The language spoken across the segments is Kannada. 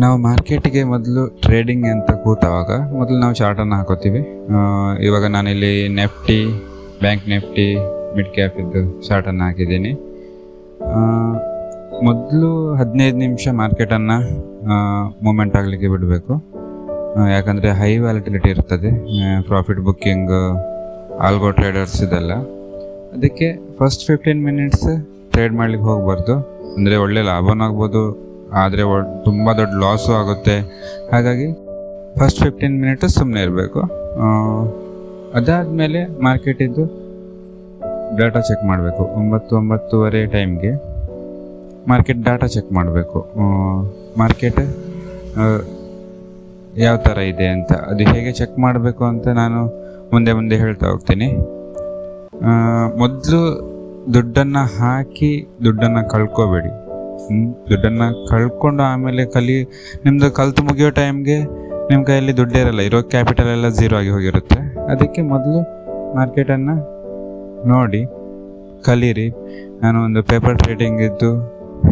ನಾವು ಮಾರ್ಕೆಟಿಗೆ ಮೊದಲು ಟ್ರೇಡಿಂಗ್ ಅಂತ ಕೂತಾಗ ಮೊದಲು ನಾವು ಚಾರ್ಟನ್ನು ಹಾಕೋತೀವಿ. ಇವಾಗ ನಾನಿಲ್ಲಿ Nifty, bank Nifty, mid cap ಇದ್ದು ಚಾರ್ಟನ್ನು ಹಾಕಿದ್ದೀನಿ. ಮೊದಲು 15 ನಿಮಿಷ ಮಾರ್ಕೆಟನ್ನು ಮೂಮೆಂಟ್ ಆಗಲಿಕ್ಕೆ ಬಿಡಬೇಕು. ಯಾಕಂದರೆ ಹೈ ವ್ಯಾಲಿಟಿಲಿಟಿ ಇರ್ತದೆ, ಪ್ರಾಫಿಟ್ ಬುಕ್ಕಿಂಗ್, ಆಲ್ಗೋ ಟ್ರೇಡರ್ಸ್ ಇದೆಲ್ಲ. ಅದಕ್ಕೆ ಫಸ್ಟ್ 15 ಮಿನಿಟ್ಸ್ ಟ್ರೇಡ್ ಮಾಡಲಿಕ್ಕೆ ಹೋಗಬಾರ್ದು. ಅಂದರೆ ಒಳ್ಳೆ ಲಾಭನೂ ಆಗ್ಬೋದು, ಆದರೆ ತುಂಬ ದೊಡ್ಡ ಲಾಸು ಆಗುತ್ತೆ. ಹಾಗಾಗಿ ಫಸ್ಟ್ 15 ಮಿನಿಟ್ ಸುಮ್ಮನೆ ಇರಬೇಕು. ಅದಾದಮೇಲೆ ಮಾರ್ಕೆಟಿದ್ದು ಡಾಟಾ ಚೆಕ್ ಮಾಡಬೇಕು. 9-9:30 ಟೈಮ್ಗೆ ಮಾರ್ಕೆಟ್ ಡಾಟಾ ಚೆಕ್ ಮಾಡಬೇಕು. ಮಾರ್ಕೆಟ್ ಯಾವ ಥರ ಇದೆ ಅಂತ, ಅದು ಹೇಗೆ ಚೆಕ್ ಮಾಡಬೇಕು ಅಂತ ನಾನು ಮುಂದೆ ಹೇಳ್ತಾ ಹೋಗ್ತೀನಿ. ಮೊದಲು ದುಡ್ಡನ್ನು ಹಾಕಿ ದುಡ್ಡನ್ನು ಕಳ್ಕೋಬೇಡಿ. ದುಡ್ಡನ್ನು ಕಳ್ಕೊಂಡು ಆಮೇಲೆ ನಿಮ್ಮದು ಕಲ್ತು ಮುಗಿಯೋ ಟೈಮ್ಗೆ ನಿಮ್ಮ ಕೈಯಲ್ಲಿ ದುಡ್ಡೇ ಇರಲ್ಲ, ಇರೋ ಕ್ಯಾಪಿಟಲ್ ಎಲ್ಲ ಝೀರೋ ಆಗಿ ಹೋಗಿರುತ್ತೆ. ಅದಕ್ಕೆ ಮೊದಲು ಮಾರ್ಕೆಟನ್ನು ನೋಡಿ ಕಲೀರಿ. ನಾನು ಒಂದು ಪೇಪರ್ ಟ್ರೇಡಿಂಗ್ ಇದ್ದು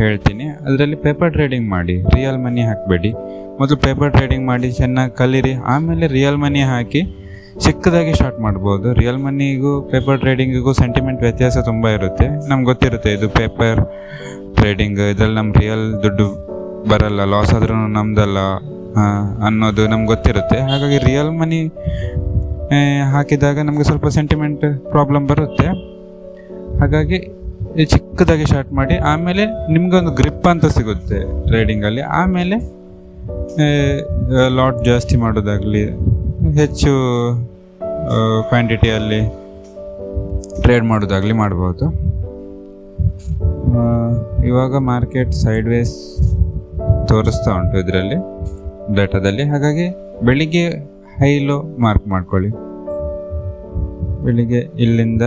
ಹೇಳ್ತೀನಿ, ಅದರಲ್ಲಿ ಪೇಪರ್ ಟ್ರೇಡಿಂಗ್ ಮಾಡಿ, ರಿಯಲ್ ಮನಿ ಹಾಕಬೇಡಿ. ಮೊದಲು ಪೇಪರ್ ಟ್ರೇಡಿಂಗ್ ಮಾಡಿ ಚೆನ್ನಾಗಿ ಕಲೀರಿ, ಆಮೇಲೆ ರಿಯಲ್ ಮನಿ ಹಾಕಿ ಚಿಕ್ಕದಾಗಿ ಸ್ಟಾರ್ಟ್ ಮಾಡ್ಬೋದು. ರಿಯಲ್ ಮನಿಗೂ ಪೇಪರ್ ಟ್ರೇಡಿಂಗಿಗೂ ಸೆಂಟಿಮೆಂಟ್ ವ್ಯತ್ಯಾಸ ತುಂಬ ಇರುತ್ತೆ. ನಮ್ಗೆ ಗೊತ್ತಿರುತ್ತೆ ಇದು ಪೇಪರ್ ಟ್ರೇಡಿಂಗ್, ಇದರಲ್ಲಿ ನಮ್ಮ ರಿಯಲ್ ದುಡ್ಡು ಬರಲ್ಲ, ಲಾಸ್ ಆದ್ರೂ ನಮ್ದಲ್ಲ ಅನ್ನೋದು ನಮ್ಗೆ ಗೊತ್ತಿರುತ್ತೆ. ಹಾಗಾಗಿ ರಿಯಲ್ ಮನಿ ಹಾಕಿದಾಗ ನಮಗೆ ಸ್ವಲ್ಪ ಸೆಂಟಿಮೆಂಟ್ ಪ್ರಾಬ್ಲಮ್ ಬರುತ್ತೆ. ಹಾಗಾಗಿ ಚಿಕ್ಕದಾಗಿ ಸ್ಟಾರ್ಟ್ ಮಾಡಿ, ಆಮೇಲೆ ನಿಮಗೊಂದು ಗ್ರಿಪ್ ಅಂತ ಸಿಗುತ್ತೆ ಟ್ರೇಡಿಂಗಲ್ಲಿ. ಆಮೇಲೆ ಲಾಟ್ ಜಾಸ್ತಿ ಮಾಡೋದಾಗಲಿ, ಹೆಚ್ಚು ಕ್ವಾಂಟಿಟಿಯಲ್ಲಿ ಟ್ರೇಡ್ ಮಾಡೋದಾಗಲಿ ಮಾಡ್ಬೋದು. ಇವಾಗ ಮಾರ್ಕೆಟ್ ಸೈಡ್ ವೇಸ್ ತೋರಿಸ್ತಾ ಉಂಟು ಇದರಲ್ಲಿ ಡೇಟಾದಲ್ಲಿ. ಹಾಗಾಗಿ ಬೆಳಿಗ್ಗೆ ಹೈ ಲೋ ಮಾರ್ಕ್ ಮಾಡ್ಕೊಳ್ಳಿ. ಬೆಳಿಗ್ಗೆ ಇಲ್ಲಿಂದ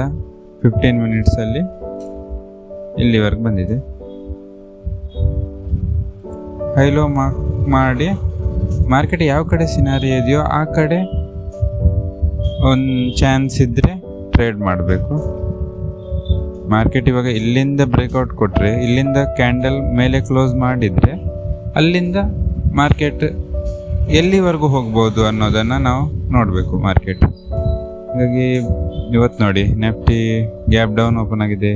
15 ಮಿನಿಟ್ಸಲ್ಲಿ ಇಲ್ಲಿವರೆಗೆ ಬಂದಿದೆ. ಹೈ ಲೋ ಮಾರ್ಕ್ ಮಾಡಿ ಮಾರ್ಕೆಟ್ ಯಾವ ಕಡೆ ಸಿನಾರಿ ಇದೆಯೋ ಆ ಕಡೆ ಒಂದು ಚಾನ್ಸ್ ಇದ್ದರೆ ಟ್ರೇಡ್ ಮಾಡಬೇಕು. ಮಾರ್ಕೆಟ್ ಇವಾಗ ಇಲ್ಲಿಂದ ಬ್ರೇಕ್ಔಟ್ ಕೊಟ್ಟರೆ, ಇಲ್ಲಿಂದ ಕ್ಯಾಂಡಲ್ ಮೇಲೆ ಕ್ಲೋಸ್ ಮಾಡಿದರೆ ಅಲ್ಲಿಂದ ಮಾರ್ಕೆಟ್ ಎಲ್ಲಿವರೆಗೂ ಹೋಗ್ಬೋದು ಅನ್ನೋದನ್ನು ನಾವು ನೋಡಬೇಕು ಮಾರ್ಕೆಟ್. ಹಾಗಾಗಿ ಇವತ್ತು ನೋಡಿ ನಿಫ್ಟಿ ಗ್ಯಾಪ್ ಡೌನ್ ಓಪನ್ ಆಗಿದೆ,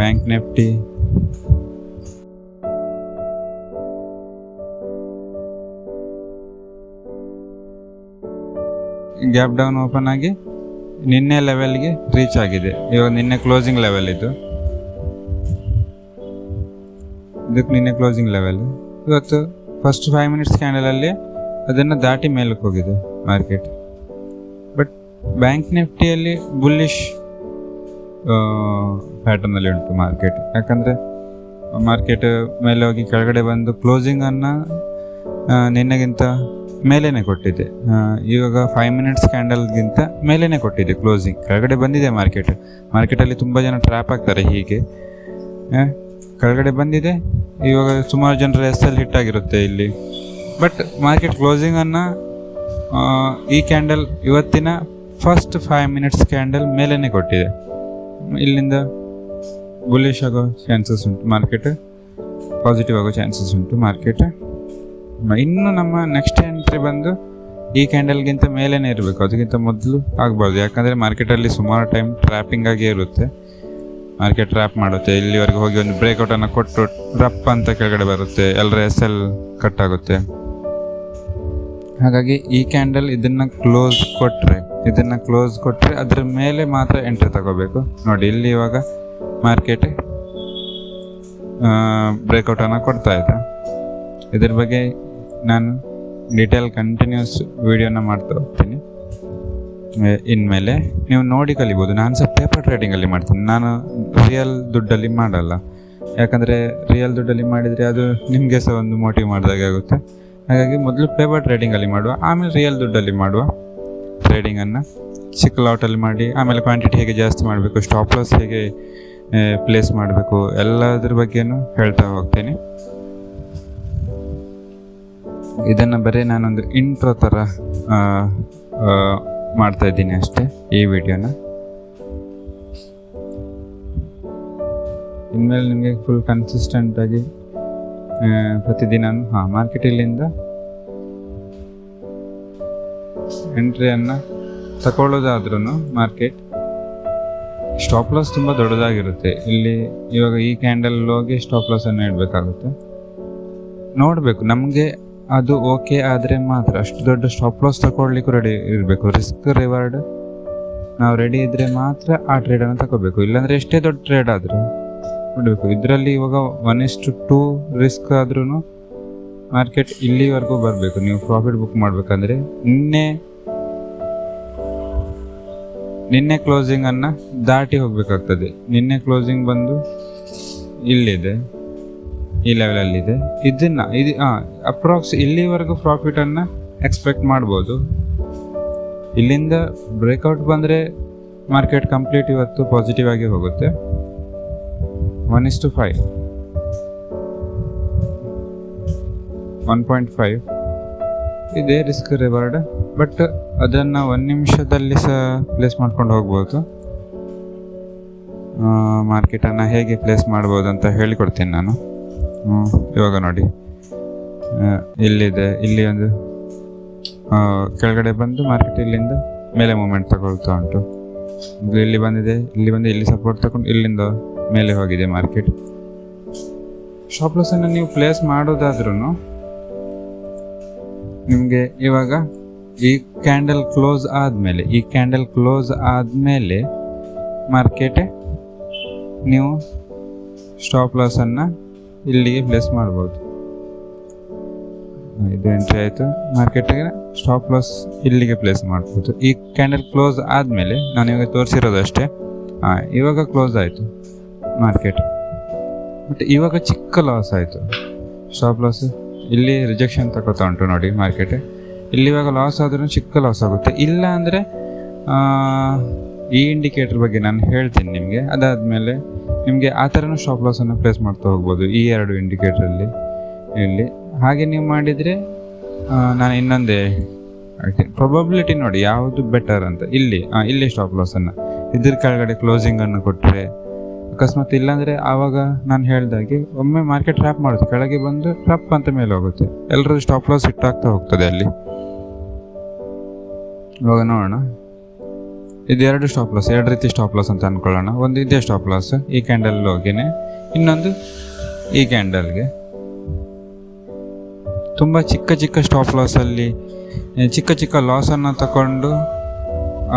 bank Nifty gap down open ಆಗಿ ನಿನ್ನೆ ಲೆವೆಲ್ಗೆ ರೀಚ್ ಆಗಿದೆ. ಇವಾಗ ನಿನ್ನೆ ಕ್ಲೋಸಿಂಗ್ ಲೆವೆಲ್ ಇದಕ್ಕೆ ನಿನ್ನೆ ಕ್ಲೋಸಿಂಗ್ ಲೆವೆಲ್. ಇವತ್ತು ಫಸ್ಟ್ 5 ಮಿನಿಟ್ಸ್ ಕ್ಯಾಂಡಲಲ್ಲಿ ಅದನ್ನು ದಾಟಿ ಮೇಲಕ್ಕೆ ಹೋಗಿದೆ ಮಾರ್ಕೆಟ್. ಬಟ್ ಬ್ಯಾಂಕ್ ನಿಫ್ಟಿಯಲ್ಲಿ ಬುಲ್ಲಿಶ್ ಪ್ಯಾಟರ್ನಲ್ಲಿ ಉಂಟು ಮಾರ್ಕೆಟ್. ಯಾಕಂದರೆ ಮಾರ್ಕೆಟ್ ಮೇಲೆ ಹೋಗಿ ಕೆಳಗಡೆ ಬಂದು ಕ್ಲೋಸಿಂಗನ್ನು ನಿನ್ನೆಗಿಂತ ಮೇಲೇ ಕೊಟ್ಟಿದೆ. ಇವಾಗ 5 ಮಿನಿಟ್ಸ್ ಕ್ಯಾಂಡಲ್ಗಿಂತ ಮೇಲೇ ಕೊಟ್ಟಿದೆ ಕ್ಲೋಸಿಂಗ್. ಕೆಳಗಡೆ ಬಂದಿದೆ ಮಾರ್ಕೆಟಲ್ಲಿ ತುಂಬ ಜನ ಟ್ರ್ಯಾಪ್ ಆಗ್ತಾರೆ. ಹೀಗೆ ಕೆಳಗಡೆ ಬಂದಿದೆ. ಇವಾಗ ಸುಮಾರು ಜನರ SL ಹಿಟ್ ಆಗಿರುತ್ತೆ ಇಲ್ಲಿ. ಬಟ್ ಮಾರ್ಕೆಟ್ ಕ್ಲೋಸಿಂಗನ್ನು ಈ ಕ್ಯಾಂಡಲ್ ಇವತ್ತಿನ ಫಸ್ಟ್ 5 ಮಿನಿಟ್ಸ್ ಕ್ಯಾಂಡಲ್ ಮೇಲೇ ಕೊಟ್ಟಿದೆ. ಇಲ್ಲಿಂದ ಬುಲ್ಲಿಶ್ ಆಗೋ ಚಾನ್ಸಸ್ ಉಂಟು, ಮಾರ್ಕೆಟ್ ಪಾಸಿಟಿವ್ ಆಗೋ ಚಾನ್ಸಸ್ ಉಂಟು ಮಾರ್ಕೆಟ್. ಇನ್ನು ನಮ್ಮ ನೆಕ್ಸ್ಟ್ ಎಂಟ್ರಿ ಬಂದು ಈ ಕ್ಯಾಂಡಲ್ಗಿಂತ ಮೇಲೇ ಇರಬೇಕು, ಅದಕ್ಕಿಂತ ಮೊದಲು ಆಗ್ಬಾರ್ದು. ಯಾಕಂದರೆ ಮಾರ್ಕೆಟಲ್ಲಿ ಸುಮಾರು ಟೈಮ್ ಟ್ರ್ಯಾಪಿಂಗ್ ಆಗೇ ಇರುತ್ತೆ. ಮಾರ್ಕೆಟ್ ಟ್ರ್ಯಾಪ್ ಮಾಡುತ್ತೆ, ಇಲ್ಲಿವರೆಗೆ ಹೋಗಿ ಒಂದು ಬ್ರೇಕ್ಔಟನ್ನು ಕೊಟ್ಟು ರಪ್ ಅಂತ ಕೆಳಗಡೆ ಬರುತ್ತೆ, ಎಲ್ಲರ SL ಕಟ್ ಆಗುತ್ತೆ. ಹಾಗಾಗಿ ಈ ಕ್ಯಾಂಡಲ್ ಇದನ್ನು ಕ್ಲೋಸ್ ಕೊಟ್ಟರೆ ಅದ್ರ ಮೇಲೆ ಮಾತ್ರ ಎಂಟ್ರಿ ತಗೋಬೇಕು. ನೋಡಿ ಇಲ್ಲಿ ಇವಾಗ ಮಾರ್ಕೆಟ್ ಬ್ರೇಕ್ಔಟನ್ನು ಕೊಡ್ತಾ ಇದೆ. ಇದ್ರ ಬಗ್ಗೆ ನಾನು ಡೀಟೇಲ್ ಕಂಟಿನ್ಯೂಸ್ ವಿಡಿಯೋನ ಮಾಡ್ತಾ ಹೋಗ್ತೀನಿ. ಇನ್ಮೇಲೆ ನೀವು ನೋಡಿ ಕಲಿಬೋದು. ನಾನು ಸಹ ಪೇಪರ್ ಟ್ರೇಡಿಂಗಲ್ಲಿ ಮಾಡ್ತೀನಿ, ನಾನು ರಿಯಲ್ ದುಡ್ಡಲ್ಲಿ ಮಾಡಲ್ಲ. ಯಾಕಂದರೆ ರಿಯಲ್ ದುಡ್ಡಲ್ಲಿ ಮಾಡಿದರೆ ಅದು ನಿಮಗೆ ಸಹ ಒಂದು ಮೋಟಿವ್ ಮಾಡಿದಾಗೆ ಆಗುತ್ತೆ. ಹಾಗಾಗಿ ಮೊದಲು ಪೇಪರ್ ಟ್ರೇಡಿಂಗಲ್ಲಿ ಮಾಡುವ, ಆಮೇಲೆ ರಿಯಲ್ ದುಡ್ಡಲ್ಲಿ ಮಾಡುವ ಟ್ರೇಡಿಂಗನ್ನು ಚಿಕ್ಕ ಲಾಟಲ್ಲಿ ಮಾಡಿ, ಆಮೇಲೆ ಕ್ವಾಂಟಿಟಿ ಹೇಗೆ ಜಾಸ್ತಿ ಮಾಡಬೇಕು, ಸ್ಟಾಪ್ ಲಾಸ್ ಹೇಗೆ ಪ್ಲೇಸ್ ಮಾಡಬೇಕು, ಎಲ್ಲದ್ರ ಬಗ್ಗೆನೂ ಹೇಳ್ತಾ ಹೋಗ್ತೀನಿ. ಇದನ್ನು ಬರೀ ನಾನೊಂದು ಇಂಟ್ರೋ ಥರ ಮಾಡ್ತಾಯಿದ್ದೀನಿ ಅಷ್ಟೇ ಈ ವಿಡಿಯೋನ. ಇನ್ಮೇಲೆ ನಿಮಗೆ ಫುಲ್ ಕನ್ಸಿಸ್ಟೆಂಟಾಗಿ ಪ್ರತಿದಿನ ಮಾರ್ಕೆಟ್ ಇಲ್ಲಿಂದ ಎಂಟ್ರಿಯನ್ನು ತಗೊಳ್ಳೋದಾದ್ರೂ ಮಾರ್ಕೆಟ್ ಸ್ಟಾಪ್ ಲಾಸ್ ತುಂಬ ದೊಡ್ಡದಾಗಿರುತ್ತೆ. ಇಲ್ಲಿ ಇವಾಗ ಈ ಕ್ಯಾಂಡಲ್ ಹೋಗಿ ಸ್ಟಾಪ್ ಲಾಸನ್ನು ಇಡಬೇಕಾಗುತ್ತೆ. ನೋಡಬೇಕು ನಮಗೆ ಅದು ಓಕೆ ಆದರೆ ಮಾತ್ರ ಅಷ್ಟು ದೊಡ್ಡ ಸ್ಟಾಪ್ ಲಾಸ್ ತಗೊಳ್ಲಿಕ್ಕೂ ರೆಡಿ ಇರಬೇಕು. ರಿಸ್ಕ್ ರಿವಾರ್ಡ್ ನಾವು ರೆಡಿ ಇದ್ದರೆ ಮಾತ್ರ ಆ ಟ್ರೇಡನ್ನು ತಗೋಬೇಕು. ಇಲ್ಲಾಂದರೆ ಎಷ್ಟೇ ದೊಡ್ಡ ಟ್ರೇಡ್ ಆದರೂ ಬಿಡಬೇಕು. ಇದರಲ್ಲಿ ಇವಾಗ 1:2 ರಿಸ್ಕ್ ಆದ್ರೂ ಮಾರ್ಕೆಟ್ ಇಲ್ಲಿವರೆಗೂ ಬರಬೇಕು. ನೀವು ಪ್ರಾಫಿಟ್ ಬುಕ್ ಮಾಡಬೇಕಂದ್ರೆ ನಿನ್ನೆ ಕ್ಲೋಸಿಂಗನ್ನು ದಾಟಿ ಹೋಗಬೇಕಾಗ್ತದೆ. ನಿನ್ನೆ ಕ್ಲೋಸಿಂಗ್ ಬಂದು ಇಲ್ಲಿದೆ, ಈ ಲೆವೆಲಲ್ಲಿದೆ. ಇದು ಅಪ್ರಾಕ್ಸ್ ಇಲ್ಲಿವರೆಗೂ ಪ್ರಾಫಿಟನ್ನು ಎಕ್ಸ್ಪೆಕ್ಟ್ ಮಾಡ್ಬೋದು. ಇಲ್ಲಿಂದ ಬ್ರೇಕ್ಔಟ್ ಬಂದರೆ ಮಾರ್ಕೆಟ್ ಕಂಪ್ಲೀಟ್ ಇವತ್ತು ಪಾಸಿಟಿವ್ ಆಗಿ ಹೋಗುತ್ತೆ. 1:5 1.5 ಇದೆ ರಿಸ್ಕ್ ರಿವಾರ್ಡ್. ಬಟ್ ಅದನ್ನು 1 ನಿಮಿಷದಲ್ಲಿ ಸಹ ಪ್ಲೇಸ್ ಮಾಡ್ಕೊಂಡು ಹೋಗ್ಬೋದು. ಮಾರ್ಕೆಟನ್ನು ಹೇಗೆ ಪ್ಲೇಸ್ ಮಾಡ್ಬೋದು ಅಂತ ಹೇಳಿಕೊಡ್ತೀನಿ ನಾನು. ಇವಾಗ ನೋಡಿ, ಇಲ್ಲಿ ಒಂದು ಕೆಳಗಡೆ ಬಂದು ಮಾರ್ಕೆಟ್ ಇಲ್ಲಿಂದ ಮೇಲೆ ಮೂಮೆಂಟ್ ತಗೊಳ್ತಾ ಉಂಟು. ಇಲ್ಲಿ ಬಂದಿದೆ, ಇಲ್ಲಿ ಸಪೋರ್ಟ್ ತಗೊಂಡು ಇಲ್ಲಿಂದ ಮೇಲೆ ಹೋಗಿದೆ ಮಾರ್ಕೆಟ್. ಸ್ಟಾಪ್ ಲಾಸನ್ನು ನೀವು ಪ್ಲೇಸ್ ಮಾಡೋದಾದ್ರೂ ನಿಮಗೆ ಇವಾಗ ಈ ಕ್ಯಾಂಡಲ್ ಕ್ಲೋಸ್ ಆದಮೇಲೆ ಮಾರ್ಕೆಟ್ ನೀವು ಸ್ಟಾಪ್ ಲಾಸನ್ನು ಇಲ್ಲಿಗೆ ಪ್ಲೇಸ್ ಮಾಡ್ಬೋದು. ಇದು ಎಂಟ್ರಿ ಆಯಿತು. ಮಾರ್ಕೆಟಿಗೆ ಸ್ಟಾಪ್ ಲಾಸ್ ಇಲ್ಲಿಗೆ ಪ್ಲೇಸ್ ಮಾಡ್ಬೋದು. ಈ ಕ್ಯಾಂಡಲ್ ಕ್ಲೋಸ್ ಆದಮೇಲೆ ನಾನು ಇವಾಗ ತೋರಿಸಿರೋದು ಅಷ್ಟೇ. ಇವಾಗ ಕ್ಲೋಸ್ ಆಯಿತು ಮಾರ್ಕೆಟ್, ಬಟ್ ಇವಾಗ ಚಿಕ್ಕ ಲಾಸ್ ಆಯಿತು. ಸ್ಟಾಪ್ ಲಾಸ್ ಇಲ್ಲಿ ರಿಜೆಕ್ಷನ್ ತಗೋತಾ ಉಂಟು ನೋಡಿ ಮಾರ್ಕೆಟ್. ಇಲ್ಲಿ ಇವಾಗ ಲಾಸ್ ಆದ್ರೂ ಚಿಕ್ಕ ಲಾಸ್ ಆಗುತ್ತೆ. ಇಲ್ಲ ಅಂದರೆ ಈ ಇಂಡಿಕೇಟರ್ ಬಗ್ಗೆ ನಾನು ಹೇಳ್ತೀನಿ ನಿಮಗೆ. ಅದಾದಮೇಲೆ ನಿಮಗೆ ಆ ಥರನೂ ಸ್ಟಾಪ್ ಲಾಸನ್ನು ಪ್ಲೇಸ್ ಮಾಡ್ತಾ ಹೋಗ್ಬೋದು ಈ 2 ಇಂಡಿಕೇಟ್ರಲ್ಲಿ. ಇಲ್ಲಿ ಹಾಗೆ ನೀವು ಮಾಡಿದರೆ ನಾನು ಇನ್ನೊಂದೇ ಹೇಳ್ತೀನಿ, ಪ್ರೊಬಬಿಲಿಟಿ ನೋಡಿ ಯಾವುದು ಬೆಟರ್ ಅಂತ. ಇಲ್ಲಿ ಸ್ಟಾಪ್ ಲಾಸನ್ನು ಇದ್ರ ಕೆಳಗಡೆ ಕ್ಲೋಸಿಂಗನ್ನು ಕೊಟ್ಟರೆ ಅಕಸ್ಮಾತ್, ಇಲ್ಲಾಂದರೆ ಆವಾಗ ನಾನು ಹೇಳ್ದಾಗೆ ಒಮ್ಮೆ ಮಾರ್ಕೆಟ್ ಟ್ರ್ಯಾಪ್ ಮಾಡುತ್ತೆ, ಕೆಳಗೆ ಬಂದು ಟ್ರ್ಯಾಪ್ ಅಂತ ಮೇಲೆ ಹೋಗುತ್ತೆ. ಎಲ್ಲರೂ ಸ್ಟಾಪ್ ಲಾಸ್ ಹಿಟ್ಟಾಗ್ತಾ ಹೋಗ್ತದೆ ಅಲ್ಲಿ. ಇವಾಗ ನೋಡೋಣ, ಇದು 2 ಸ್ಟಾಪ್ ಲಾಸ್, 2 ರೀತಿ ಸ್ಟಾಪ್ ಲಾಸ್ ಅಂತ ಅಂದ್ಕೊಳ್ಳೋಣ. ಒಂದು ಇದೇ ಸ್ಟಾಪ್ ಲಾಸ್ ಈ ಕ್ಯಾಂಡಲ್ ಹೋಗಿನೇ, ಇನ್ನೊಂದು ಈ ಕ್ಯಾಂಡಲ್ಗೆ. ತುಂಬ ಚಿಕ್ಕ ಸ್ಟಾಪ್ ಲಾಸಲ್ಲಿ ಚಿಕ್ಕ ಲಾಸನ್ನು ತಗೊಂಡು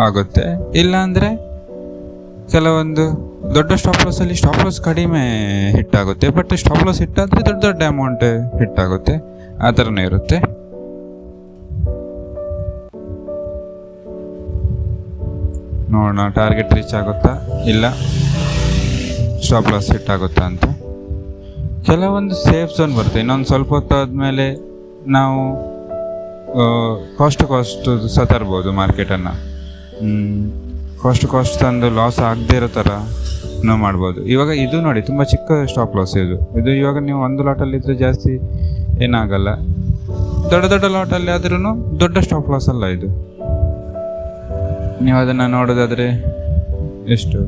ಆಗುತ್ತೆ. ಇಲ್ಲಾಂದರೆ ಕೆಲವೊಂದು ದೊಡ್ಡ ಸ್ಟಾಪ್ ಲಾಸಲ್ಲಿ ಸ್ಟಾಪ್ ಲಾಸ್ ಕಡಿಮೆ ಹಿಟ್ಟಾಗುತ್ತೆ, ಬಟ್ ಸ್ಟಾಪ್ ಲಾಸ್ ಹಿಟ್ಟಾದರೆ ದೊಡ್ಡ ಅಮೌಂಟ್ ಹಿಟ್ಟಾಗುತ್ತೆ. ಆ ಥರನೇ ಇರುತ್ತೆ. ನೋಡೋಣ ಟಾರ್ಗೆಟ್ ರೀಚ್ ಆಗುತ್ತಾ ಇಲ್ಲ ಸ್ಟಾಪ್ ಲಾಸ್ ಹಿಟ್ ಆಗುತ್ತಾ ಅಂತ. ಕೆಲವೊಂದು ಸೇಫ್ ಝೋನ್ ಬರುತ್ತೆ. ಇನ್ನೊಂದು ಸ್ವಲ್ಪ ಹೊತ್ತಾದಮೇಲೆ ನಾವು ಕಾಸ್ಟ್ ಸಹ ತರ್ಬೋದು ಮಾರ್ಕೆಟನ್ನು. ಕಾಸ್ಟ್ ತಂದು ಲಾಸ್ ಆಗದೇ ಇರೋ ಥರ ನಾವು ಮಾಡ್ಬೋದು. ಇವಾಗ ಇದು ನೋಡಿ ತುಂಬ ಚಿಕ್ಕ ಸ್ಟಾಪ್ ಲಾಸ್ ಇದು ಇವಾಗ ನೀವು ಒಂದು ಲಾಟಲ್ಲಿದ್ದರೆ ಜಾಸ್ತಿ ಏನಾಗಲ್ಲ. ದೊಡ್ಡ ಲಾಟಲ್ಲಿ ಆದ್ರೂ ದೊಡ್ಡ ಸ್ಟಾಪ್ ಲಾಸ್ ಅಲ್ಲ ಇದು. ನೀವು ಅದನ್ನು ನೋಡೋದಾದರೆ ಎಷ್ಟು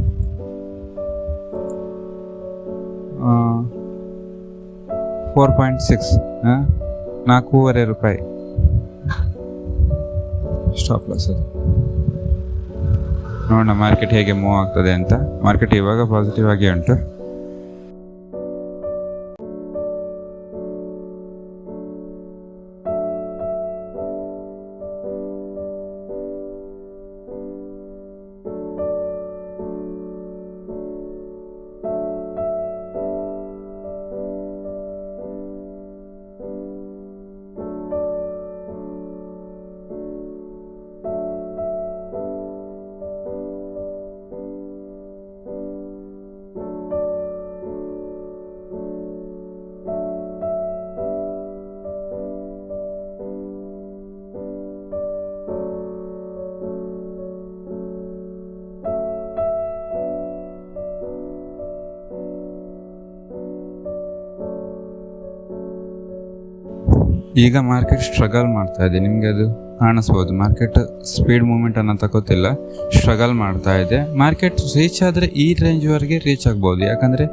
4.6 ₹4.5 ಸ್ಟಾಪ್ ಲಾಸ್ ಅದು. ನೋಡೋಣ ಮಾರ್ಕೆಟ್ ಹೇಗೆ ಮೂವ್ ಆಗ್ತದೆ ಅಂತ. ಮಾರ್ಕೆಟ್ ಇವಾಗ ಪಾಸಿಟಿವ್ ಆಗಿ ಉಂಟು. ಈಗ ಮಾರ್ಕೆಟ್ ಸ್ಟ್ರಗಲ್ ಮಾಡ್ತಾ ಇದೆ, ನಿಮಗೆ ಅದು ಕಾಣಿಸ್ಬೋದು. ಮಾರ್ಕೆಟ್ ಸ್ಪೀಡ್ ಮೂಮೆಂಟ್ ಅನ್ನೋ ತಗೋತಿಲ್ಲ, ಸ್ಟ್ರಗಲ್ ಮಾಡ್ತಾ ಇದೆ. ಮಾರ್ಕೆಟ್ ರೀಚ್ ಆದರೆ ಈ ರೇಂಜ್ವರೆಗೆ ರೀಚ್ ಆಗ್ಬೋದು. ಯಾಕಂದರೆ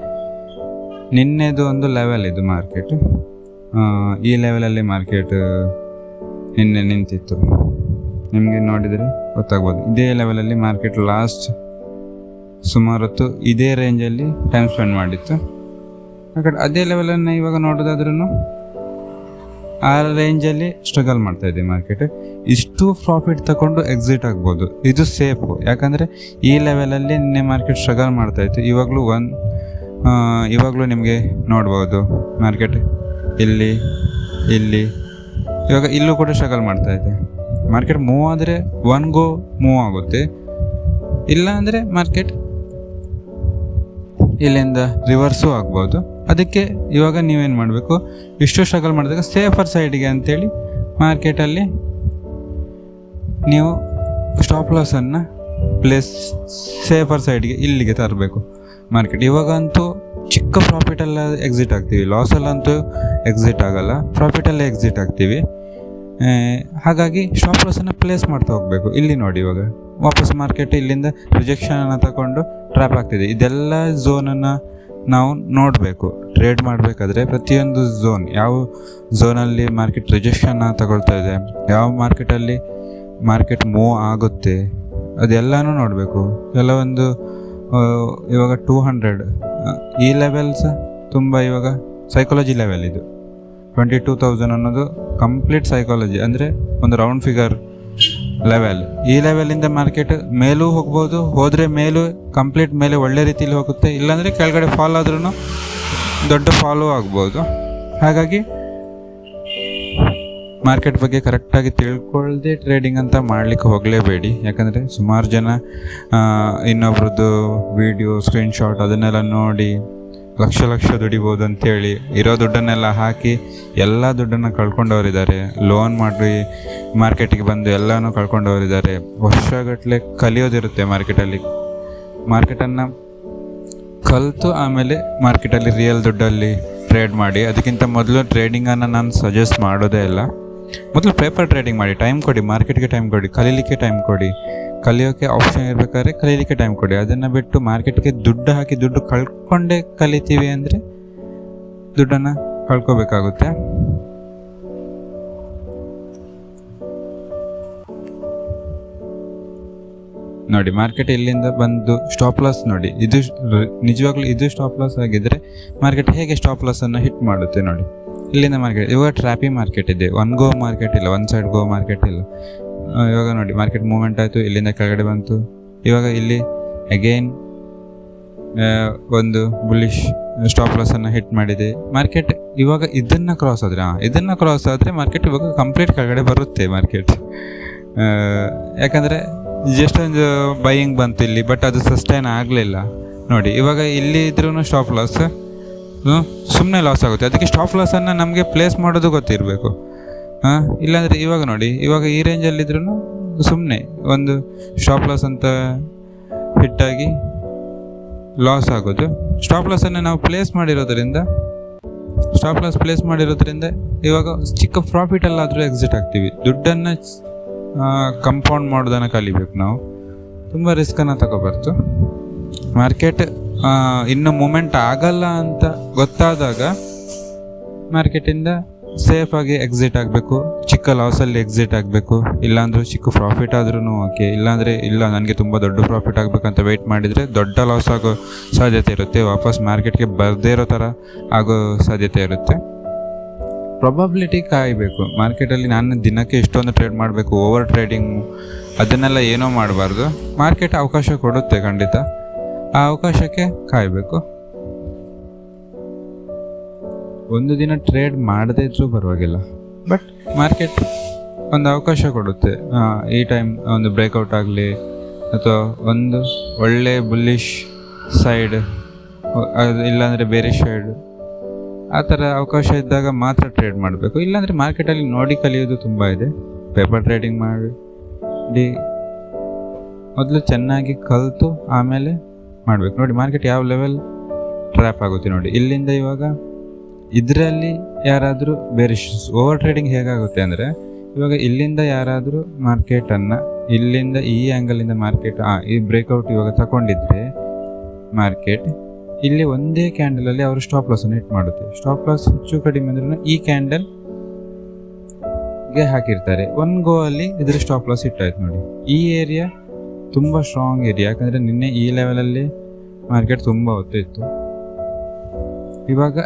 ನಿನ್ನೆದು ಒಂದು ಲೆವೆಲ್ ಇದು ಮಾರ್ಕೆಟ್. ಈ ಲೆವೆಲಲ್ಲಿ ಮಾರ್ಕೆಟ್ ನಿನ್ನೆ ನಿಂತಿತ್ತು. ನಿಮಗೆ ನೋಡಿದರೆ ಗೊತ್ತಾಗ್ಬೋದು. ಇದೇ ಲೆವೆಲಲ್ಲಿ ಮಾರ್ಕೆಟ್ ಲಾಸ್ಟ್ ಸುಮಾರು ಹೊತ್ತು ಇದೇ ರೇಂಜಲ್ಲಿ ಟೈಮ್ ಸ್ಪೆಂಡ್ ಮಾಡಿತ್ತು. ಆ ಕಡೆ ಅದೇ ಲೆವೆಲನ್ನು ಇವಾಗ ನೋಡೋದಾದ್ರೂ ಆ ರೇಂಜಲ್ಲಿ ಸ್ಟ್ರಗಲ್ ಮಾಡ್ತಾ ಇದೆ ಮಾರ್ಕೆಟ್. ಇಷ್ಟು ಪ್ರಾಫಿಟ್ ತಗೊಂಡು ಎಕ್ಸಿಟ್ ಆಗ್ಬೋದು, ಇದು ಸೇಫು. ಯಾಕಂದರೆ ಈ ಲೆವೆಲಲ್ಲಿ ನಿನ್ನೆ ಮಾರ್ಕೆಟ್ ಸ್ಟ್ರಗಲ್ ಮಾಡ್ತಾಯಿತ್ತು. ಇವಾಗಲೂ ನಿಮಗೆ ನೋಡ್ಬೋದು ಮಾರ್ಕೆಟ್ ಇಲ್ಲಿ ಇವಾಗ ಇಲ್ಲೂ ಕೂಡ ಸ್ಟ್ರಗಲ್ ಮಾಡ್ತಾ ಇದೆ. ಮಾರ್ಕೆಟ್ ಮೂವ್ ಆದರೆ ಮೂವ್ ಆಗುತ್ತೆ, ಇಲ್ಲ ಅಂದರೆ ಮಾರ್ಕೆಟ್ ಇಲ್ಲಿಂದ ರಿವರ್ಸು ಆಗ್ಬೋದು. ಅದಕ್ಕೆ ಇವಾಗ ನೀವೇನು ಮಾಡಬೇಕು, ಇಷ್ಟು ಸ್ಟ್ರಗಲ್ ಮಾಡಿದಾಗ ಸೇಫರ್ ಸೈಡಿಗೆ ಅಂಥೇಳಿ ಮಾರ್ಕೆಟಲ್ಲಿ ನೀವು ಸ್ಟಾಪ್ ಲಾಸನ್ನು ಸೇಫರ್ ಸೈಡ್ಗೆ ಇಲ್ಲಿಗೆ ತರಬೇಕು ಮಾರ್ಕೆಟ್. ಇವಾಗಂತೂ ಚಿಕ್ಕ ಪ್ರಾಫಿಟಲ್ಲ ಎಕ್ಸಿಟ್ ಆಗ್ತೀವಿ, ಲಾಸಲ್ಲಂತೂ ಎಕ್ಸಿಟ್ ಆಗಲ್ಲ, ಪ್ರಾಫಿಟಲ್ಲೇ ಎಕ್ಸಿಟ್ ಆಗ್ತೀವಿ. ಹಾಗಾಗಿ ಸ್ಟಾಪ್ ಲಾಸನ್ನು ಪ್ಲೇಸ್ ಮಾಡ್ತಾ ಹೋಗಬೇಕು. ಇಲ್ಲಿ ನೋಡಿ, ಇವಾಗ ವಾಪಸ್ ಮಾರ್ಕೆಟ್ ಇಲ್ಲಿಂದ ರಿಜೆಕ್ಷನನ್ನು ತಗೊಂಡು ಟ್ರ್ಯಾಪ್ ಆಗ್ತಿದೆ. ಇದೆಲ್ಲ ಝೋನನ್ನು ನಾವು ನೋಡಬೇಕು. ಟ್ರೇಡ್ ಮಾಡಬೇಕಾದ್ರೆ ಪ್ರತಿಯೊಂದು ಝೋನ್, ಯಾವ ಝೋನಲ್ಲಿ ಮಾರ್ಕೆಟ್ ರಿಜೆಕ್ಷನ್ನ ತಗೊಳ್ತಾ ಇದೆ, ಯಾವ ಮಾರ್ಕೆಟಲ್ಲಿ ಮಾರ್ಕೆಟ್ ಮೂವ್ ಆಗುತ್ತೆ, ಅದೆಲ್ಲನೂ ನೋಡಬೇಕು. ಕೆಲವೊಂದು ಇವಾಗ 200 ಈ ಲೆವೆಲ್ಸ್ ತುಂಬ ಇವಾಗ ಸೈಕಾಲಜಿ ಲೆವೆಲ್. ಇದು 22,000 ಅನ್ನೋದು ಕಂಪ್ಲೀಟ್ ಸೈಕಾಲಜಿ, ಅಂದರೆ ಒಂದು ರೌಂಡ್ ಫಿಗರ್ ಲೆವೆಲ್. ಈ ಲೆವೆಲಿಂದ ಮಾರ್ಕೆಟ್ ಮೇಲೂ ಹೋಗ್ಬೋದು, ಹೋದರೆ ಮೇಲೂ ಕಂಪ್ಲೀಟ್ ಮೇಲೆ ಒಳ್ಳೆ ರೀತಿಯಲ್ಲಿ ಹೋಗುತ್ತೆ, ಇಲ್ಲಾಂದರೆ ಕೆಳಗಡೆ ಫಾಲ್ ಆದ್ರೂ ದೊಡ್ಡ ಫಾಲೋ ಆಗ್ಬೋದು. ಹಾಗಾಗಿ ಮಾರ್ಕೆಟ್ ಬಗ್ಗೆ ಕರೆಕ್ಟಾಗಿ ತಿಳ್ಕೊಳ್ಳದೆ ಟ್ರೇಡಿಂಗ್ ಅಂತ ಮಾಡಲಿಕ್ಕೆ ಹೋಗಲೇಬೇಡಿ. ಯಾಕಂದರೆ ಸುಮಾರು ಜನ ಇನ್ನೊಬ್ರದ್ದು ವಿಡಿಯೋ ಸ್ಕ್ರೀನ್ಶಾಟ್ ಅದನ್ನೆಲ್ಲ ನೋಡಿ ಲಕ್ಷ ದುಡಿಬೋದು ಅಂಥೇಳಿ ಇರೋ ದುಡ್ಡನ್ನೆಲ್ಲ ಹಾಕಿ ಎಲ್ಲ ದುಡ್ಡನ್ನು ಕಳ್ಕೊಂಡವರಿದ್ದಾರೆ. ಲೋನ್ ಮಾಡಿ ಮಾರ್ಕೆಟಿಗೆ ಬಂದು ಎಲ್ಲನೂ ಕಳ್ಕೊಂಡವರಿದ್ದಾರೆ. ವರ್ಷಗಟ್ಟಲೆ ಕಲಿಯೋದಿರುತ್ತೆ ಮಾರ್ಕೆಟಲ್ಲಿ. ಮಾರ್ಕೆಟನ್ನು ಕಲಿತು ಆಮೇಲೆ ಮಾರ್ಕೆಟಲ್ಲಿ ರಿಯಲ್ ದುಡ್ಡಲ್ಲಿ ಟ್ರೇಡ್ ಮಾಡಿ. ಅದಕ್ಕಿಂತ ಮೊದಲು ಟ್ರೇಡಿಂಗನ್ನು ನಾನು ಸಜೆಸ್ಟ್ ಮಾಡೋದೇ ಇಲ್ಲ. ಮೊದಲು ಪೇಪರ್ ಟ್ರೇಡಿಂಗ್ ಮಾಡಿ, ಟೈಮ್ ಕೊಡಿ, ಮಾರ್ಕೆಟ್ಗೆ ಟೈಮ್ ಕೊಡಿ, ಕಲೀಲಿಕ್ಕೆ ಟೈಮ್ ಕೊಡಿ. ಕಲಿಯೋಕ್ಕೆ ಆಪ್ಷನ್ ಇರಬೇಕಾದ್ರೆ ಕಲೀಲಿಕ್ಕೆ ಟೈಮ್ ಕೊಡಿ. ಅದನ್ನು ಬಿಟ್ಟು ಮಾರ್ಕೆಟ್ಗೆ ದುಡ್ಡು ಹಾಕಿ ದುಡ್ಡು ಕಳ್ಕೊಂಡೇ ಕಲಿತೀವಿ ಅಂದರೆ ದುಡ್ಡನ್ನು ಕಳ್ಕೊಬೇಕಾಗುತ್ತೆ. ನೋಡಿ, ಮಾರ್ಕೆಟ್ ಇಲ್ಲಿಂದ ಬಂದು ಸ್ಟಾಪ್ ಲಾಸ್ ನೋಡಿ, ಇದು ನಿಜವಾಗ್ಲೂ ಇದು ಸ್ಟಾಪ್ ಲಾಸ್ ಆಗಿದ್ದರೆ ಮಾರ್ಕೆಟ್ ಹೇಗೆ ಸ್ಟಾಪ್ ಲಾಸನ್ನು ಹಿಟ್ ಮಾಡುತ್ತೆ ನೋಡಿ. ಇಲ್ಲಿಂದ ಮಾರ್ಕೆಟ್ ಇವಾಗ ಟ್ರ್ಯಾಪಿ ಮಾರ್ಕೆಟ್ ಇದೆ, ಒನ್ ಗೋ ಮಾರ್ಕೆಟ್ ಇಲ್ಲ, ಒನ್ ಸೈಡ್ ಗೋ ಮಾರ್ಕೆಟ್ ಇಲ್ಲ. ಇವಾಗ ನೋಡಿ, ಮಾರ್ಕೆಟ್ ಮೂವ್ಮೆಂಟ್ ಆಯಿತು, ಇಲ್ಲಿಂದ ಕೆಳಗಡೆ ಬಂತು. ಇವಾಗ ಇಲ್ಲಿ ಅಗೈನ್ ಒಂದು ಬುಲ್ಲಿಶ್ ಸ್ಟಾಪ್ ಲಾಸನ್ನು ಹಿಟ್ ಮಾಡಿದೆ ಮಾರ್ಕೆಟ್. ಇವಾಗ ಇದನ್ನು ಕ್ರಾಸ್ ಆದರೆ ಮಾರ್ಕೆಟ್ ಇವಾಗ ಕಂಪ್ಲೀಟ್ ಕೆಳಗಡೆ ಬರುತ್ತೆ ಮಾರ್ಕೆಟ್. ಯಾಕಂದರೆ ಜಸ್ಟ್ ಬೈಯಿಂಗ್ ಬಂತು ಇಲ್ಲಿ, ಬಟ್ ಅದು ಸಸ್ಟೈನ್ ಆಗಲಿಲ್ಲ ನೋಡಿ. ಇವಾಗ ಇಲ್ಲಿ ಇದ್ರೂ ಸ್ಟಾಪ್ ಲಾಸ್ ಸುಮ್ಮನೆ ಲಾಸ್ ಆಗುತ್ತೆ. ಅದಕ್ಕೆ ಸ್ಟಾಪ್ ಲಾಸನ್ನು ನಮಗೆ ಪ್ಲೇಸ್ ಮಾಡೋದು ಗೊತ್ತಿರಬೇಕು. ಇಲ್ಲಾಂದರೆ ಇವಾಗ ನೋಡಿ, ಇವಾಗ ಈ ರೇಂಜಲ್ಲಿದ್ರೂ ಸುಮ್ಮನೆ ಒಂದು ಸ್ಟಾಪ್ ಲಾಸ್ ಅಂತ ಹಿಟ್ಟಾಗಿ ಲಾಸ್ ಆಗೋದು. ಸ್ಟಾಪ್ ಲಾಸನ್ನು ನಾವು ಪ್ಲೇಸ್ ಮಾಡಿರೋದ್ರಿಂದ ಇವಾಗ ಚಿಕ್ಕ ಪ್ರಾಫಿಟಲ್ಲಾದರೂ ಎಕ್ಸಿಟ್ ಆಗ್ತೀವಿ. ದುಡ್ಡನ್ನು ಕಂಪೌಂಡ್ ಮಾಡೋದನ್ನು ಕಲಿಬೇಕು ನಾವು. ತುಂಬ ರಿಸ್ಕನ್ನು ತಗೋಬಾರ್ದು. ಮಾರ್ಕೆಟ್ ಇನ್ನು ಮೂಮೆಂಟ್ ಆಗಲ್ಲ ಅಂತ ಗೊತ್ತಾದಾಗ ಮಾರ್ಕೆಟಿಂದ ಸೇಫಾಗಿ ಎಕ್ಸಿಟ್ ಆಗಬೇಕು. ಚಿಕ್ಕ ಲಾಸಲ್ಲಿ ಎಕ್ಸಿಟ್ ಆಗಬೇಕು. ಇಲ್ಲಾಂದ್ರೆ ಚಿಕ್ಕ ಪ್ರಾಫಿಟ್ ಆದ್ರೂ ಓಕೆ, ಇಲ್ಲಾಂದರೆ ಇಲ್ಲ ನನಗೆ ತುಂಬ ದೊಡ್ಡ ಪ್ರಾಫಿಟ್ ಆಗಬೇಕಂತ ವೆಯ್ಟ್ ಮಾಡಿದರೆ ದೊಡ್ಡ ಲಾಸ್ ಆಗೋ ಸಾಧ್ಯತೆ ಇರುತ್ತೆ. ವಾಪಸ್ ಮಾರ್ಕೆಟ್ಗೆ ಬರದೇ ಇರೋ ಥರ ಆಗೋ ಸಾಧ್ಯತೆ ಇರುತ್ತೆ. ಪ್ರಾಬಬಿಲಿಟಿ ಕಾಯಬೇಕು. ಮಾರ್ಕೆಟಲ್ಲಿ ನಾನು ದಿನಕ್ಕೆ ಇಷ್ಟೊಂದು ಟ್ರೇಡ್ ಮಾಡಬೇಕು, ಓವರ್ ಟ್ರೇಡಿಂಗ್ ಅದನ್ನೆಲ್ಲ ಏನೋ ಮಾಡಬಾರ್ದು. ಮಾರ್ಕೆಟ್ ಅವಕಾಶ ಕೊಡುತ್ತೆ ಖಂಡಿತ, ಆ ಅವಕಾಶಕ್ಕೆ ಕಾಯಬೇಕು. ಒಂದು ದಿನ ಟ್ರೇಡ್ ಮಾಡದೇ ಇದ್ರೂ ಪರವಾಗಿಲ್ಲ, ಬಟ್ ಮಾರ್ಕೆಟ್ ಒಂದು ಅವಕಾಶ ಕೊಡುತ್ತೆ. ಈ ಟೈಮ್ ಒಂದು ಬ್ರೇಕೌಟ್ ಆಗಲಿ ಅಥವಾ ಒಂದು ಒಳ್ಳೆ ಬುಲ್ಲಿಶ್ ಸೈಡ್, ಇಲ್ಲಾಂದರೆ ಬೇರೆ ಸೈಡ್, ಆ ಥರ ಅವಕಾಶ ಇದ್ದಾಗ ಮಾತ್ರ ಟ್ರೇಡ್ ಮಾಡಬೇಕು. ಇಲ್ಲಾಂದರೆ ಮಾರ್ಕೆಟಲ್ಲಿ ನೋಡಿ ಕಲಿಯೋದು ತುಂಬ ಇದೆ. ಪೇಪರ್ ಟ್ರೇಡಿಂಗ್ ಮಾಡಿ ಮೊದಲು ಚೆನ್ನಾಗಿ ಕಲಿತು ಆಮೇಲೆ ಮಾಡಬೇಕು. ನೋಡಿ ಮಾರ್ಕೆಟ್ ಯಾವ ಲೆವೆಲ್ ಟ್ರ್ಯಾಪ್ ಆಗುತ್ತೆ ನೋಡಿ. ಇಲ್ಲಿಂದ ಇವಾಗ ಇದರಲ್ಲಿ ಯಾರಾದರೂ ಬೇರೆ ಓವರ್ ಟ್ರೇಡಿಂಗ್ ಹೇಗಾಗುತ್ತೆ ಅಂದರೆ, ಇವಾಗ ಇಲ್ಲಿಂದ ಯಾರಾದರೂ ಮಾರ್ಕೆಟನ್ನು ಇಲ್ಲಿಂದ ಈ ಆ್ಯಂಗಲಿಂದ ಮಾರ್ಕೆಟ್ ಈ ಬ್ರೇಕೌಟ್ ಇವಾಗ ತಗೊಂಡಿದ್ರೆ ಮಾರ್ಕೆಟ್ ಇಲ್ಲಿ ಒಂದೇ ಕ್ಯಾಂಡಲಲ್ಲಿ ಅವರು ಸ್ಟಾಪ್ ಲಾಸನ್ನು ಹಿಟ್ ಮಾಡುತ್ತೆ. ಸ್ಟಾಪ್ ಲಾಸ್ ಹೆಚ್ಚು ಕಡಿಮೆ ಅಂದ್ರೂ ಈ ಕ್ಯಾಂಡಲ್ಗೆ ಹಾಕಿರ್ತಾರೆ. ಒಂದು ಗೋ ಅಲ್ಲಿ ಇದ್ರ ಸ್ಟಾಪ್ ಲಾಸ್ ಹಿಟ್ ಆಯ್ತು ನೋಡಿ. ಈ ಏರಿಯಾ ತುಂಬ ಸ್ಟ್ರಾಂಗ್ ಏರಿಯಾ, ಯಾಕಂದರೆ ನಿನ್ನೆ ಈ ಲೆವೆಲಲ್ಲಿ ಮಾರ್ಕೆಟ್ ತುಂಬ ಹೊತ್ತು ಇತ್ತು. ಇವಾಗ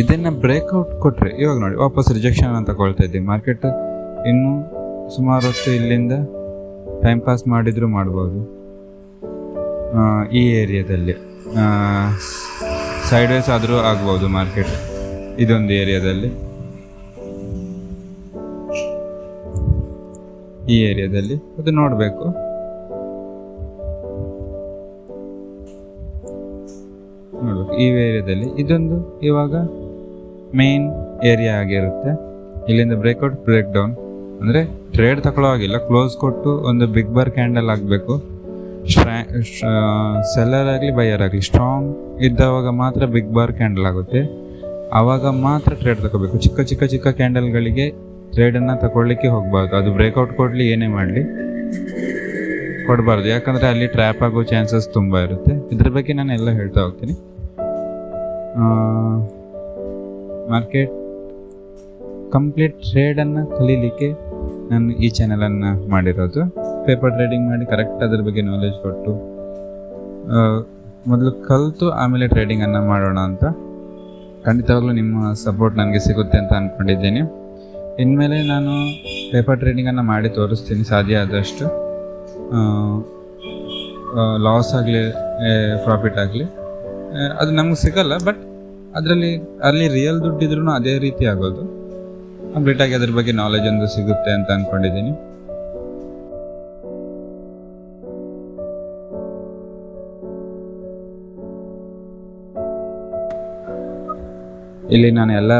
ಇದನ್ನು ಬ್ರೇಕ್ಔಟ್ ಕೊಟ್ಟರೆ ಇವಾಗ ನೋಡಿ ವಾಪಸ್ ರಿಜೆಕ್ಷನ್ ಅಂತ ತಗೊಳ್ತಾ ಇದ್ದೀವಿ. ಮಾರ್ಕೆಟ್ ಇನ್ನೂ ಸುಮಾರು ಹೊತ್ತು ಇಲ್ಲಿಂದ ಟೈಮ್ ಪಾಸ್ ಮಾಡಿದರೂ ಮಾಡ್ಬೋದು. ಈ ಏರಿಯಾದಲ್ಲಿ ಸೈಡ್ ವೇಸ್ ಆದರೂ ಆಗ್ಬೋದು ಮಾರ್ಕೆಟ್. ಇದೊಂದು ಏರಿಯಾದಲ್ಲಿ, ಈ ಏರಿಯಾದಲ್ಲಿ ಅದು ನೋಡಬೇಕು. ನೋಡ್ಬೇಕು ಈ ಏರಿಯಾದಲ್ಲಿ ಇದೊಂದು ಇವಾಗ ಮೇನ್ ಏರಿಯಾ ಆಗಿರುತ್ತೆ. ಇಲ್ಲಿಂದ ಬ್ರೇಕ್ಔಟ್ ಬ್ರೇಕ್ ಡೌನ್ ಅಂದರೆ ಟ್ರೇಡ್ ತಗೊಳ್ಳೋ ಆಗಿಲ್ಲ, ಕ್ಲೋಸ್ ಕೊಟ್ಟು ಒಂದು ಬಿಗ್ ಬಾರ್ ಕ್ಯಾಂಡಲ್ ಆಗಬೇಕು. ಸೆಲ್ಲರ್ ಆಗಲಿ ಬೈಯರ್ ಆಗಲಿ ಸ್ಟ್ರಾಂಗ್ ಇದ್ದವಾಗ ಮಾತ್ರ ಬಿಗ್ ಬಾರ್ ಕ್ಯಾಂಡಲ್ ಆಗುತ್ತೆ, ಆವಾಗ ಮಾತ್ರ ಟ್ರೇಡ್ ತಗೋಬೇಕು. ಚಿಕ್ಕ ಚಿಕ್ಕ ಚಿಕ್ಕ ಕ್ಯಾಂಡಲ್ಗಳಿಗೆ ಟ್ರೇಡನ್ನು ತಗೊಳ್ಳಿಕ್ಕೆ ಹೋಗಬಾರ್ದು. ಅದು ಬ್ರೇಕ್ಔಟ್ ಕೊಡಲಿ ಏನೇ ಮಾಡಲಿ ಕೊಡಬಾರ್ದು, ಯಾಕಂದರೆ ಅಲ್ಲಿ ಟ್ರ್ಯಾಪ್ ಆಗೋ ಚಾನ್ಸಸ್ ತುಂಬ ಇರುತ್ತೆ. ಇದ್ರ ಬಗ್ಗೆ ನಾನು ಎಲ್ಲ ಹೇಳ್ತಾ ಹೋಗ್ತೀನಿ. ಮಾರ್ಕೆಟ್ ಕಂಪ್ಲೀಟ್ ಟ್ರೇಡನ್ನು ಕಲೀಲಿಕ್ಕೆ ನಾನು ಈ ಚಾನಲನ್ನು ಮಾಡಿರೋದು. ಪೇಪರ್ ಟ್ರೇಡಿಂಗ್ ಮಾಡಿ ಕರೆಕ್ಟ್ ಅದ್ರ ಬಗ್ಗೆ ನಾಲೆಜ್ ಕೊಟ್ಟು ಮೊದಲು ಕಲಿತು ಆಮೇಲೆ ಟ್ರೇಡಿಂಗನ್ನು ಮಾಡೋಣ ಅಂತ. ಖಂಡಿತವಾಗ್ಲೂ ನಿಮ್ಮ ಸಪೋರ್ಟ್ ನನಗೆ ಸಿಗುತ್ತೆ ಅಂತ ಅಂದ್ಕೊಂಡಿದ್ದೀನಿ. ಇನ್ಮೇಲೆ ನಾನು ಪೇಪರ್ ಟ್ರೇಡಿಂಗನ್ನು ಮಾಡಿ ತೋರಿಸ್ತೀನಿ ಸಾಧ್ಯ ಆದಷ್ಟು. ಲಾಸ್ ಆಗಲಿ ಪ್ರಾಫಿಟ್ ಆಗಲಿ ಅದು ನಮ್ಗೆ ಸಿಗಲ್ಲ, ಬಟ್ ಅಲ್ಲಿ ರಿಯಲ್ ದುಡ್ಡಿದ್ರೂ ಅದೇ ರೀತಿ ಆಗೋದು. ಕಂಪ್ಲೀಟಾಗಿ ಅದ್ರ ಬಗ್ಗೆ ನಾಲೆಜ್ ಒಂದು ಸಿಗುತ್ತೆ ಅಂತ ಅಂದ್ಕೊಂಡಿದ್ದೀನಿ. ಇಲ್ಲಿ ನಾನು ಎಲ್ಲ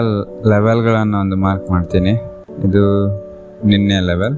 ಲೆವೆಲ್ಗಳನ್ನು ಒಂದು ಮಾರ್ಕ್ ಮಾಡ್ತೀನಿ. ಇದು ನಿನ್ನೆ ಲೆವೆಲ್,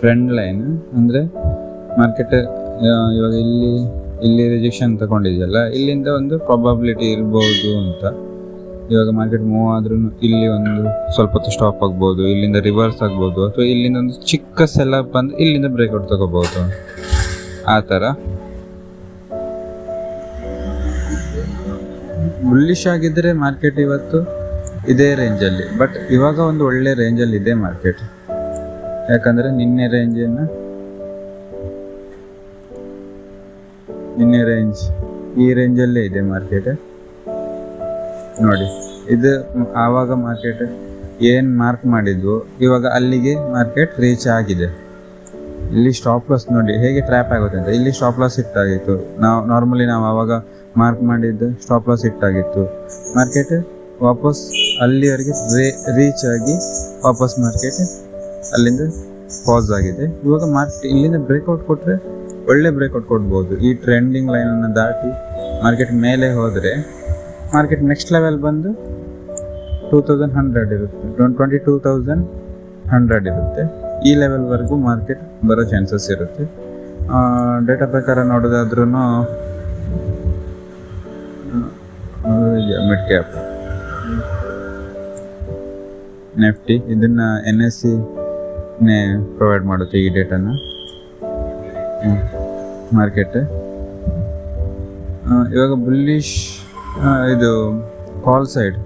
ಟ್ರೆಂಡ್ ಲೈನ್ ಅಂದರೆ ಮಾರ್ಕೆಟ್ ಇವಾಗ ಇಲ್ಲಿ ರಿಜೆಕ್ಷನ್ ತಗೊಂಡಿದೆಯಲ್ಲ, ಇಲ್ಲಿಂದ ಒಂದು ಪ್ರಾಬಬಿಲಿಟಿ ಇರ್ಬೋದು ಅಂತ. ಇವಾಗ ಮಾರ್ಕೆಟ್ ಮೂವ್ ಆದ್ರೂ ಇಲ್ಲಿ ಒಂದು ಸ್ವಲ್ಪ ಹೊತ್ತು ಸ್ಟಾಪ್ ಆಗ್ಬೋದು, ಇಲ್ಲಿಂದ ರಿವರ್ಸ್ ಆಗ್ಬೋದು, ಅಥವಾ ಇಲ್ಲಿಂದ ಒಂದು ಚಿಕ್ಕ ಸೆಲ್ಲಪ್ ಬಂದು ಇಲ್ಲಿಂದ ಬ್ರೇಕ್ಔಟ್ ತಗೋಬೋದು. ಆ ಥರ ಬುಲ್ಲಿಶ್ ಆಗಿದ್ದರೆ ಮಾರ್ಕೆಟ್ ಇವತ್ತು ಇದೇ ರೇಂಜಲ್ಲಿ, ಬಟ್ ಇವಾಗ ಒಂದು ಒಳ್ಳೆ ರೇಂಜಲ್ಲಿ ಇದೆ ಮಾರ್ಕೆಟ್. ಯಾಕಂದರೆ ನಿನ್ನೆ ರೇಂಜ್ ಈ ರೇಂಜಲ್ಲೇ ಇದೆ ಮಾರ್ಕೆಟ್ ನೋಡಿ. ಇದು ಆವಾಗ ಮಾರ್ಕೆಟ್ ಏನು ಮಾರ್ಕ್ ಮಾಡಿದ್ವು ಇವಾಗ ಅಲ್ಲಿಗೆ ಮಾರ್ಕೆಟ್ ರೀಚ್ ಆಗಿದೆ. ಇಲ್ಲಿ ಸ್ಟಾಪ್ ಲಾಸ್ ನೋಡಿ ಹೇಗೆ ಟ್ರ್ಯಾಪ್ ಆಗುತ್ತೆ ಅಂತ. ಇಲ್ಲಿ ಸ್ಟಾಪ್ ಲಾಸ್ ಹಿಟ್ಟಾಗಿತ್ತು. ನಾವು ಆವಾಗ ಮಾರ್ಕ್ ಮಾಡಿದ್ದು ಸ್ಟಾಪ್ ಲಾಸ್ ಹಿಟ್ಟಾಗಿತ್ತು. ಮಾರ್ಕೆಟ್ ವಾಪಸ್ ಅಲ್ಲಿವರೆಗೆ ರೀಚ್ ಆಗಿ ವಾಪಸ್ ಮಾರ್ಕೆಟ್ ಅಲ್ಲಿಂದ ಪಾಸ್ ಆಗಿದೆ. ಇವಾಗ ಮಾರ್ಕೆಟ್ ಇಲ್ಲಿಂದ ಬ್ರೇಕ್ಔಟ್ ಕೊಟ್ಟರೆ ಒಳ್ಳೆ ಬ್ರೇಕ್ಔಟ್ ಕೊಡ್ಬೋದು. ಈ ಟ್ರೆಂಡಿಂಗ್ ಲೈನನ್ನು ದಾಟಿ ಮಾರ್ಕೆಟ್ ಮೇಲೆ ಹೋದರೆ ಮಾರ್ಕೆಟ್ ನೆಕ್ಸ್ಟ್ ಲೆವೆಲ್ ಬಂದು 2100 ಇರುತ್ತೆ, 22,100 ಇರುತ್ತೆ. ಈ ಲೆವೆಲ್ವರೆಗೂ ಮಾರ್ಕೆಟ್ ಬರೋ ಚಾನ್ಸಸ್ ಇರುತ್ತೆ. ಡೇಟಾ ಪ್ರಕಾರ ನೋಡೋದಾದ್ರೂ ಮಿಡ್ ಕ್ಯಾಪ್ ನಿಫ್ಟಿ ಇದನ್ನು NSE ಪ್ರೊವೈಡ್ ಮಾಡುತ್ತೆ ಈ ಡೇಟಾನ. ಮಾರ್ಕೆಟ್ ಇವಾಗ ಬುಲ್ಲಿಶ್ ಇದು ಕಾಲ್ ಸೈಡ್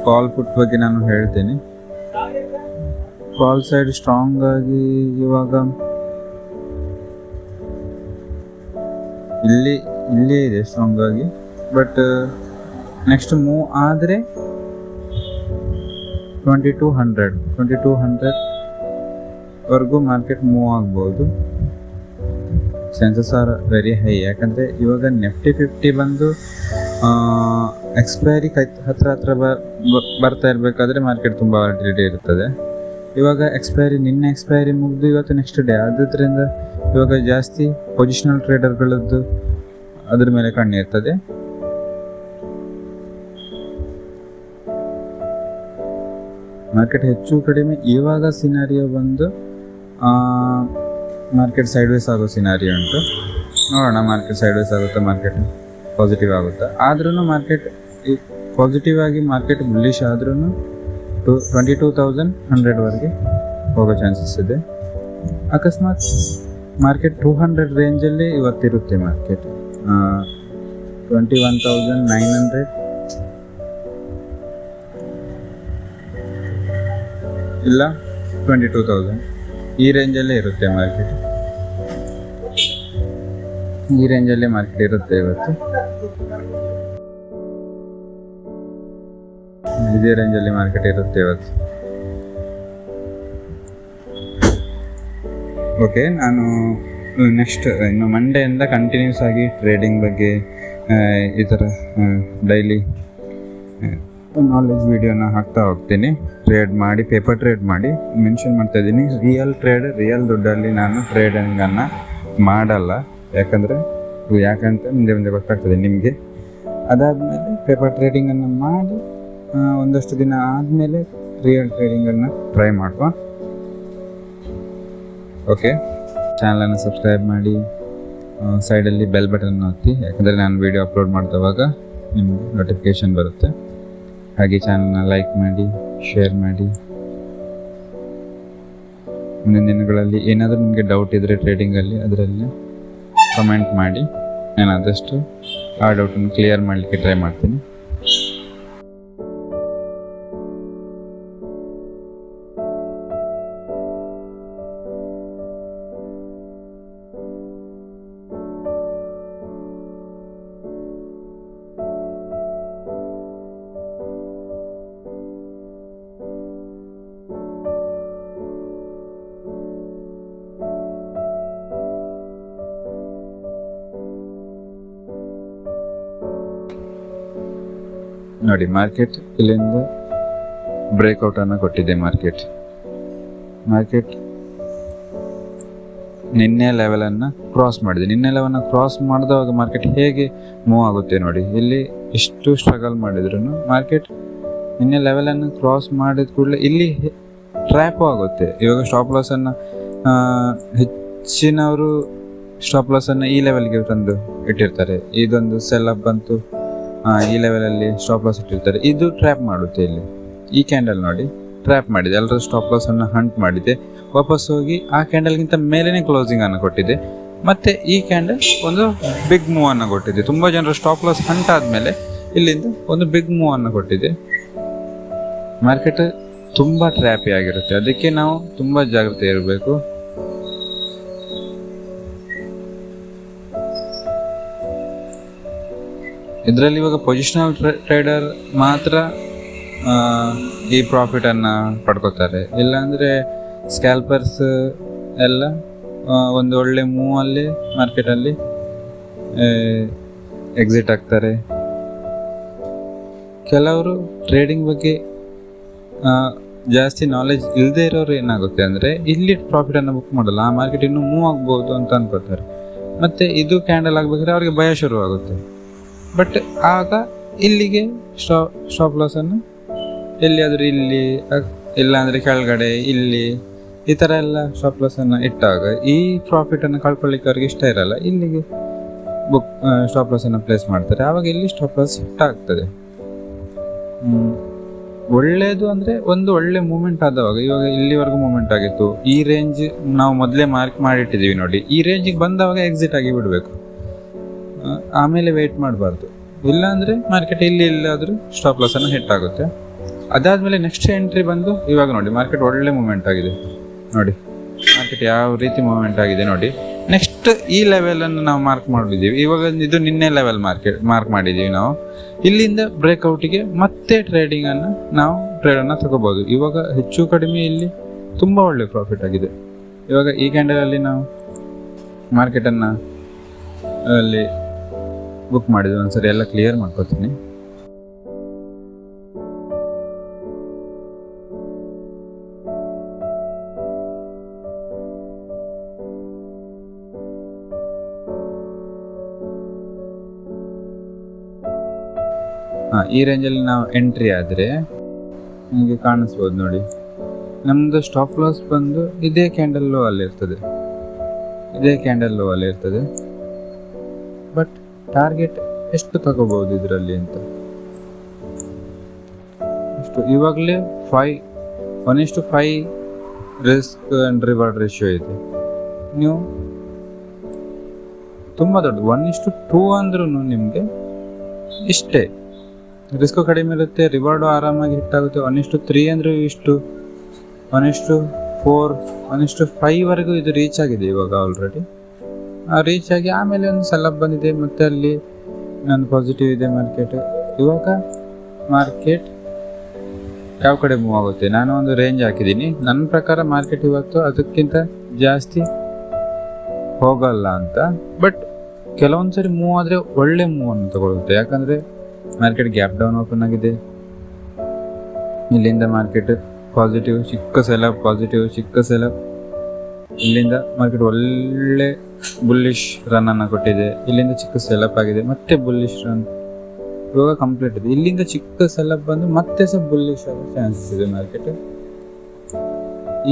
ಕಾಲ್ ಪುಟ್ ಬಗ್ಗೆ ನಾನು ಹೇಳ್ತೀನಿ. ಕಾಲ್ ಸೈಡ್ ಸ್ಟ್ರಾಂಗ್ ಆಗಿ ಇವಾಗ ಇಲ್ಲೇ ಇದೆ ಸ್ಟ್ರಾಂಗ್ ಆಗಿ, ಬಟ್ ನೆಕ್ಸ್ಟ್ ಮೂವ್ ಆದರೆ 2200 ವರೆಗೂ ಮಾರ್ಕೆಟ್ ಮೂವ್ ಆಗ್ಬೋದು. Chances are very high. ಯಾಕಂದರೆ ಇವಾಗ ನಿಫ್ಟಿ 50 ಬಂದು ಎಕ್ಸ್ಪೈರಿ ಹತ್ರ ಬರ್ತಾ ಇರಬೇಕಾದ್ರೆ ಮಾರ್ಕೆಟ್ ತುಂಬ ವಾಲಟಿಲಿಟಿ ಇರ್ತದೆ. ಇವಾಗ ನಿನ್ನೆ ಎಕ್ಸ್ಪೈರಿ ಮುಗಿದು ಇವತ್ತು ನೆಕ್ಸ್ಟ್ ಡೇ, ಆದ್ದರಿಂದ ಇವಾಗ ಜಾಸ್ತಿ ಪೊಸಿಷನಲ್ ಟ್ರೇಡರ್ಗಳದ್ದು ಅದ್ರ ಮೇಲೆ ಕಣ್ಣಿರ್ತದೆ. ಮಾರ್ಕೆಟ್ ಹೆಚ್ಚು ಕಡಿಮೆ ಇವಾಗ ಸಿನಾರಿಯೋ ಬಂದು ಮಾರ್ಕೆಟ್ ಸೈಡ್ವೇಸ್ ಆಗೋ ಸಿನಾರಿಯೋ ಉಂಟು. ನೋಡೋಣ ಮಾರ್ಕೆಟ್ ಸೈಡ್ವೇಸ್ ಆಗುತ್ತಾ, ಮಾರ್ಕೆಟ್ ಪಾಸಿಟಿವ್ ಆಗುತ್ತಾ. ಆದ್ರೂ ಮಾರ್ಕೆಟ್ ಪಾಸಿಟಿವ್ ಆಗಿ ಮಾರ್ಕೆಟ್ ಬುಲ್ಲಿಶ್ ಆದ್ರೂ 22,100ವರೆಗೆ ಹೋಗೋ ಚಾನ್ಸಸ್ ಇದೆ. ಅಕಸ್ಮಾತ್ ಮಾರ್ಕೆಟ್ 200 ರೇಂಜಲ್ಲಿ ಇವತ್ತಿರುತ್ತೆ ಮಾರ್ಕೆಟ್. 21,900 ಇಲ್ಲ 22,000 ಈ ರೇಂಜಲ್ಲೇ ಇರುತ್ತೆ ಮಾರ್ಕೆಟ್. ಈ ರೇಂಜಲ್ಲೇ ಮಾರ್ಕೆಟ್ ಇರುತ್ತೆ ಇವತ್ತು. ಇದೇ ರೇಂಜಲ್ಲಿ ಮಾರ್ಕೆಟ್ ಇರುತ್ತೆ ಇವತ್ತು. ಓಕೆ, ನಾನು ನೆಕ್ಸ್ಟ್ ಇನ್ನು ಮಂಡೆಯಿಂದ ಕಂಟಿನ್ಯೂಸ್ ಆಗಿ ಟ್ರೇಡಿಂಗ್ ಬಗ್ಗೆ ಈ ಥರ ಡೈಲಿ ನಾಲೆಜ್ ವಿಡಿಯೋನ ಹಾಕ್ತಾ ಹೋಗ್ತೀನಿ. ಟ್ರೇಡ್ ಮಾಡಿ, ಪೇಪರ್ ಟ್ರೇಡ್ ಮಾಡಿ ಮೆನ್ಷನ್ ಮಾಡ್ತಾ ಇದ್ದೀನಿ. ರಿಯಲ್ ದುಡ್ಡಲ್ಲಿ ನಾನು ಟ್ರೇಡಿಂಗನ್ನು ಮಾಡಲ್ಲ. ಯಾಕಂತ ಮುಂದೆ ಗೊತ್ತಾಗ್ತದೆ ನಿಮಗೆ. ಅದಾದಮೇಲೆ ಪೇಪರ್ ಟ್ರೇಡಿಂಗನ್ನು ಮಾಡಿ ಒಂದಷ್ಟು ದಿನ ಆದಮೇಲೆ ರಿಯಲ್ ಟ್ರೇಡಿಂಗನ್ನು ಟ್ರೈ ಮಾಡುವ. ಓಕೆ, ಚಾನಲನ್ನು ಸಬ್ಸ್ಕ್ರೈಬ್ ಮಾಡಿ, ಸೈಡಲ್ಲಿ ಬೆಲ್ ಬಟನ್ ಒತ್ತಿ, ಯಾಕಂದರೆ ನಾನು ವಿಡಿಯೋ ಅಪ್ಲೋಡ್ ಮಾಡಿದವಾಗ ನಿಮಗೆ ನೋಟಿಫಿಕೇಷನ್ ಬರುತ್ತೆ. ಹಾಗೆ ಚಾನಲ್ನ ಲೈಕ್ ಮಾಡಿ, ಶೇರ್ ಮಾಡಿ. ಮುಂದಿನ ದಿನಗಳಲ್ಲಿ ಏನಾದರೂ ನಿಮಗೆ ಡೌಟ್ ಇದ್ದರೆ ಟ್ರೇಡಿಂಗಲ್ಲಿ ಅದರಲ್ಲಿ ಕಮೆಂಟ್ ಮಾಡಿ, ನಾನು ಆದಷ್ಟು ಆ ಡೌಟನ್ನು ಕ್ಲಿಯರ್ ಮಾಡಲಿಕ್ಕೆ ಟ್ರೈ ಮಾಡ್ತೀನಿ. ನೋಡಿ, ಮಾರ್ಕೆಟ್ ಇಲ್ಲಿಂದ ಬ್ರೇಕ್ಔಟನ್ನು ಕೊಟ್ಟಿದೆ. ಮಾರ್ಕೆಟ್ ನಿನ್ನೆ ಲೆವೆಲನ್ನು ಕ್ರಾಸ್ ಮಾಡಿದೆ. ನಿನ್ನೆ ಲೆವೆಲನ್ನು ಕ್ರಾಸ್ ಮಾಡಿದವಾಗ ಮಾರ್ಕೆಟ್ ಹೇಗೆ ಮೂವ್ ಆಗುತ್ತೆ ನೋಡಿ. ಇಲ್ಲಿ ಎಷ್ಟು ಸ್ಟ್ರಗಲ್ ಮಾಡಿದ್ರು ಮಾರ್ಕೆಟ್ ನಿನ್ನೆ ಲೆವೆಲನ್ನು ಕ್ರಾಸ್ ಮಾಡಿದ ಕೂಡಲೇ ಇಲ್ಲಿ ಟ್ರ್ಯಾಪು ಆಗುತ್ತೆ. ಇವಾಗ ಸ್ಟಾಪ್ ಲಾಸನ್ನು ಹೆಚ್ಚಿನವರು ಸ್ಟಾಪ್ ಲಾಸನ್ನು ಈ ಲೆವೆಲ್ಗೆ ತಂದು ಇಟ್ಟಿರ್ತಾರೆ. ಇದೊಂದು ಸೆಲ್ ಅಪ್ ಬಂತು, ಈ ಲೆವೆಲಲ್ಲಿ ಸ್ಟಾಪ್ ಲಾಸ್ ಇಟ್ಟಿರ್ತಾರೆ. ಇದು ಟ್ರ್ಯಾಪ್ ಮಾಡುತ್ತೆ. ಇಲ್ಲಿ ಈ ಕ್ಯಾಂಡಲ್ ನೋಡಿ ಟ್ರ್ಯಾಪ್ ಮಾಡಿದೆ. ಎಲ್ಲರೂ ಸ್ಟಾಪ್ ಲಾಸನ್ನು ಹಂಟ್ ಮಾಡಿದೆ. ವಾಪಸ್ ಹೋಗಿ ಆ ಕ್ಯಾಂಡಲ್ಗಿಂತ ಮೇಲೇ ಕ್ಲೋಸಿಂಗನ್ನು ಕೊಟ್ಟಿದೆ. ಮತ್ತು ಈ ಕ್ಯಾಂಡಲ್ ಒಂದು ಬಿಗ್ ಮೂವನ್ನು ಕೊಟ್ಟಿದೆ. ತುಂಬ ಜನರು ಸ್ಟಾಪ್ ಲಾಸ್ ಹಂಟ್ ಆದಮೇಲೆ ಇಲ್ಲಿಂದ ಒಂದು ಬಿಗ್ ಮೂವನ್ನು ಕೊಟ್ಟಿದೆ. ಮಾರ್ಕೆಟ್ ತುಂಬ ಟ್ರ್ಯಾಪಿ ಆಗಿರುತ್ತೆ. ಅದಕ್ಕೆ ನಾವು ತುಂಬ ಜಾಗ್ರತೆ ಇರಬೇಕು. ಇದರಲ್ಲಿ ಇವಾಗ ಪೊಸಿಷನಲ್ ಟ್ರೇಡರ್ ಮಾತ್ರ ಈ ಪ್ರಾಫಿಟನ್ನು ಪಡ್ಕೋತಾರೆ. ಇಲ್ಲಾಂದರೆ ಸ್ಕ್ಯಾಲ್ಪರ್ಸ್ ಎಲ್ಲ ಒಂದು ಒಳ್ಳೆ ಮೂವಲ್ಲಿ ಮಾರ್ಕೆಟಲ್ಲಿ ಎಕ್ಸಿಟ್ ಆಗ್ತಾರೆ. ಕೆಲವರು ಟ್ರೇಡಿಂಗ್ ಬಗ್ಗೆ ಜಾಸ್ತಿ ನಾಲೆಜ್ ಇಲ್ಲದೆ ಇರೋರು ಏನಾಗುತ್ತೆ ಅಂದರೆ ಇಲ್ಲಿ ಪ್ರಾಫಿಟನ್ನು ಬುಕ್ ಮಾಡಲ್ಲ, ಆ ಮಾರ್ಕೆಟ್ ಇನ್ನೂ ಮೂವ್ ಆಗ್ಬೋದು ಅಂತ ಅನ್ಕೋತಾರೆ. ಮತ್ತು ಇದು ಕ್ಯಾಂಡಲ್ ಆಗಬೇಕಾದ್ರೆ ಅವ್ರಿಗೆ ಭಯ ಶುರುವಾಗುತ್ತೆ. ಬಟ್ ಆಗ ಇಲ್ಲಿಗೆ ಸ್ಟಾಪ್ ಲಾಸನ್ನು ಎಲ್ಲಿಯಾದರೂ ಇಲ್ಲಿ, ಇಲ್ಲಾಂದರೆ ಕೆಳಗಡೆ ಇಲ್ಲಿ, ಈ ಥರ ಎಲ್ಲ ಸ್ಟಾಪ್ ಲಾಸನ್ನು ಇಟ್ಟಾಗ ಈ ಪ್ರಾಫಿಟನ್ನು ಕಳ್ಕೊಳ್ಳಿಕ್ಕೆ ಅವ್ರಿಗೆ ಇಷ್ಟ ಇರಲ್ಲ. ಇಲ್ಲಿಗೆ ಸ್ಟಾಪ್ ಲಾಸನ್ನು ಪ್ಲೇಸ್ ಮಾಡ್ತಾರೆ. ಆವಾಗ ಇಲ್ಲಿ ಸ್ಟಾಪ್ ಲಾಸ್ ಹಿಟ್ ಆಗ್ತದೆ. ಒಳ್ಳೆಯದು ಅಂದರೆ ಒಂದು ಒಳ್ಳೆ ಮೂಮೆಂಟ್ ಆದವಾಗ, ಇವಾಗ ಇಲ್ಲಿವರೆಗೂ ಮೂಮೆಂಟ್ ಆಗಿತ್ತು. ಈ ರೇಂಜ್ ನಾವು ಮೊದಲೇ ಮಾರ್ಕ್ ಮಾಡಿಟ್ಟಿದ್ದೀವಿ ನೋಡಿ. ಈ ರೇಂಜಿಗೆ ಬಂದವಾಗ ಎಕ್ಸಿಟ್ ಆಗಿ ಬಿಡಬೇಕು, ಆಮೇಲೆ ವೆಯ್ಟ್ ಮಾಡಬಾರ್ದು. ಇಲ್ಲಾಂದರೆ ಮಾರ್ಕೆಟ್ ಎಲ್ಲಾದರೂ ಸ್ಟಾಪ್ ಲಾಸನ್ನು ಹಿಟ್ ಆಗುತ್ತೆ. ಅದಾದಮೇಲೆ ನೆಕ್ಸ್ಟ್ ಎಂಟ್ರಿ ಬಂದು ಇವಾಗ ನೋಡಿ ಮಾರ್ಕೆಟ್ ಒಳ್ಳೆ ಮೂಮೆಂಟ್ ಆಗಿದೆ. ನೋಡಿ ಮಾರ್ಕೆಟ್ ಯಾವ ರೀತಿ ಮೂಮೆಂಟ್ ಆಗಿದೆ ನೋಡಿ. ನೆಕ್ಸ್ಟ್ ಈ ಲೆವೆಲನ್ನು ನಾವು ಮಾರ್ಕ್ ಮಾಡಿದ್ದೀವಿ. ಇವಾಗ ಇದು ನಿನ್ನೆ ಲೆವೆಲ್ ಮಾರ್ಕ್ ಮಾಡಿದ್ದೀವಿ ನಾವು. ಇಲ್ಲಿಂದ ಬ್ರೇಕ್ಔಟಿಗೆ ಮತ್ತೆ ಟ್ರೇಡನ್ನು ತಗೋಬೋದು. ಇವಾಗ ಹೆಚ್ಚು ಕಡಿಮೆ ಇಲ್ಲಿ ತುಂಬ ಒಳ್ಳೆ ಪ್ರಾಫಿಟ್ ಆಗಿದೆ. ಇವಾಗ ಈ ಕ್ಯಾಂಡಲಲ್ಲಿ ನಾವು ಮಾರ್ಕೆಟನ್ನು ಅಲ್ಲಿ ಬುಕ್ ಮಾಡಿದ್ವಿ. ಒಂದ್ಸರಿ ಎಲ್ಲ ಕ್ಲಿಯರ್ ಮಾಡ್ಕೋತೀನಿ. ಈ ರೇಂಜಲ್ಲಿ ನಾವು ಎಂಟ್ರಿ ಆದರೆ ನಿಮಗೆ ಕಾಣಿಸ್ಬೋದು ನೋಡಿ. ನಮ್ಮದು ಸ್ಟಾಪ್ ಲಾಸ್ ಬಂದು ಇದೇ ಕ್ಯಾಂಡಲ್ ಲೋ ಅಲ್ಲಿರ್ತದೆ, ಬಟ್ ಟಾರ್ಗೆಟ್ ಎಷ್ಟು ತಗೋಬಹುದು ಇದರಲ್ಲಿ ಅಂತ ಎಷ್ಟು ಇವಾಗಲೇ 1:5 ರಿಸ್ಕ್ ಆ್ಯಂಡ್ ರಿವಾರ್ಡ್ ರೇಷಿಯೋ ಇದೆ. ನೀವು ತುಂಬ ದೊಡ್ಡ 1:2 ಅಂದ್ರೂ ನಿಮಗೆ ಇಷ್ಟೇ, ರಿಸ್ಕು ಕಡಿಮೆ ಇರುತ್ತೆ, ರಿವಾರ್ಡು ಆರಾಮಾಗಿ ಹಿಟ್ಟಾಗುತ್ತೆ. 1:3 ಅಂದರೂ ಇಷ್ಟು, 1:4 1:5ವರೆಗೂ ಇದು ರೀಚ್ ಆಗಿದೆ ಇವಾಗ ಆಲ್ರೆಡಿ. ರೀಚ್ ಆಗಿ ಆಮೇಲೆ ಒಂದು ಸೆಲ್ಲಪ್ ಬಂದಿದೆ, ಮತ್ತು ಅಲ್ಲಿ ನಾನು ಪಾಸಿಟಿವ್ ಇದೆ ಮಾರ್ಕೆಟ್. ಇವಾಗ ಮಾರ್ಕೆಟ್ ಯಾವ ಕಡೆ ಮೂವ್ ಆಗುತ್ತೆ, ನಾನು ಒಂದು ರೇಂಜ್ ಹಾಕಿದ್ದೀನಿ. ನನ್ನ ಪ್ರಕಾರ ಮಾರ್ಕೆಟ್ ಇವತ್ತು ಅದಕ್ಕಿಂತ ಜಾಸ್ತಿ ಹೋಗಲ್ಲ ಅಂತ, ಬಟ್ ಕೆಲವೊಂದು ಸರಿ ಮೂವ್ ಆದರೆ ಒಳ್ಳೆ ಮೂವನ್ನು ತಗೊಳುತ್ತೆ. ಯಾಕಂದರೆ ಮಾರ್ಕೆಟ್ ಗ್ಯಾಪ್ ಡೌನ್ ಓಪನ್ ಆಗಿದೆ, ಇಲ್ಲಿಂದ ಮಾರ್ಕೆಟ್ ಪಾಸಿಟಿವ್ ಚಿಕ್ಕ ಸೆಲಪ್, ಇಲ್ಲಿಂದ ಮಾರ್ಕೆಟ್ ಒಳ್ಳೆ ಬುಲ್ಲಿಶ್ ರನ್ನನ್ನು ಕೊಟ್ಟಿದೆ, ಇಲ್ಲಿಂದ ಚಿಕ್ಕ ಸೆಲಪ್ ಆಗಿದೆ, ಮತ್ತೆ ಬುಲ್ಲಿಶ್ ರನ್ ಇವಾಗ ಕಂಪ್ಲೀಟ್ ಇದೆ. ಇಲ್ಲಿಂದ ಚಿಕ್ಕ ಸೆಲಪ್ ಬಂದು ಮತ್ತೆ ಸಹ ಬುಲ್ಲಿಶ್ ಆಗೋ ಚಾನ್ಸಸ್ ಇದೆ. ಮಾರ್ಕೆಟ್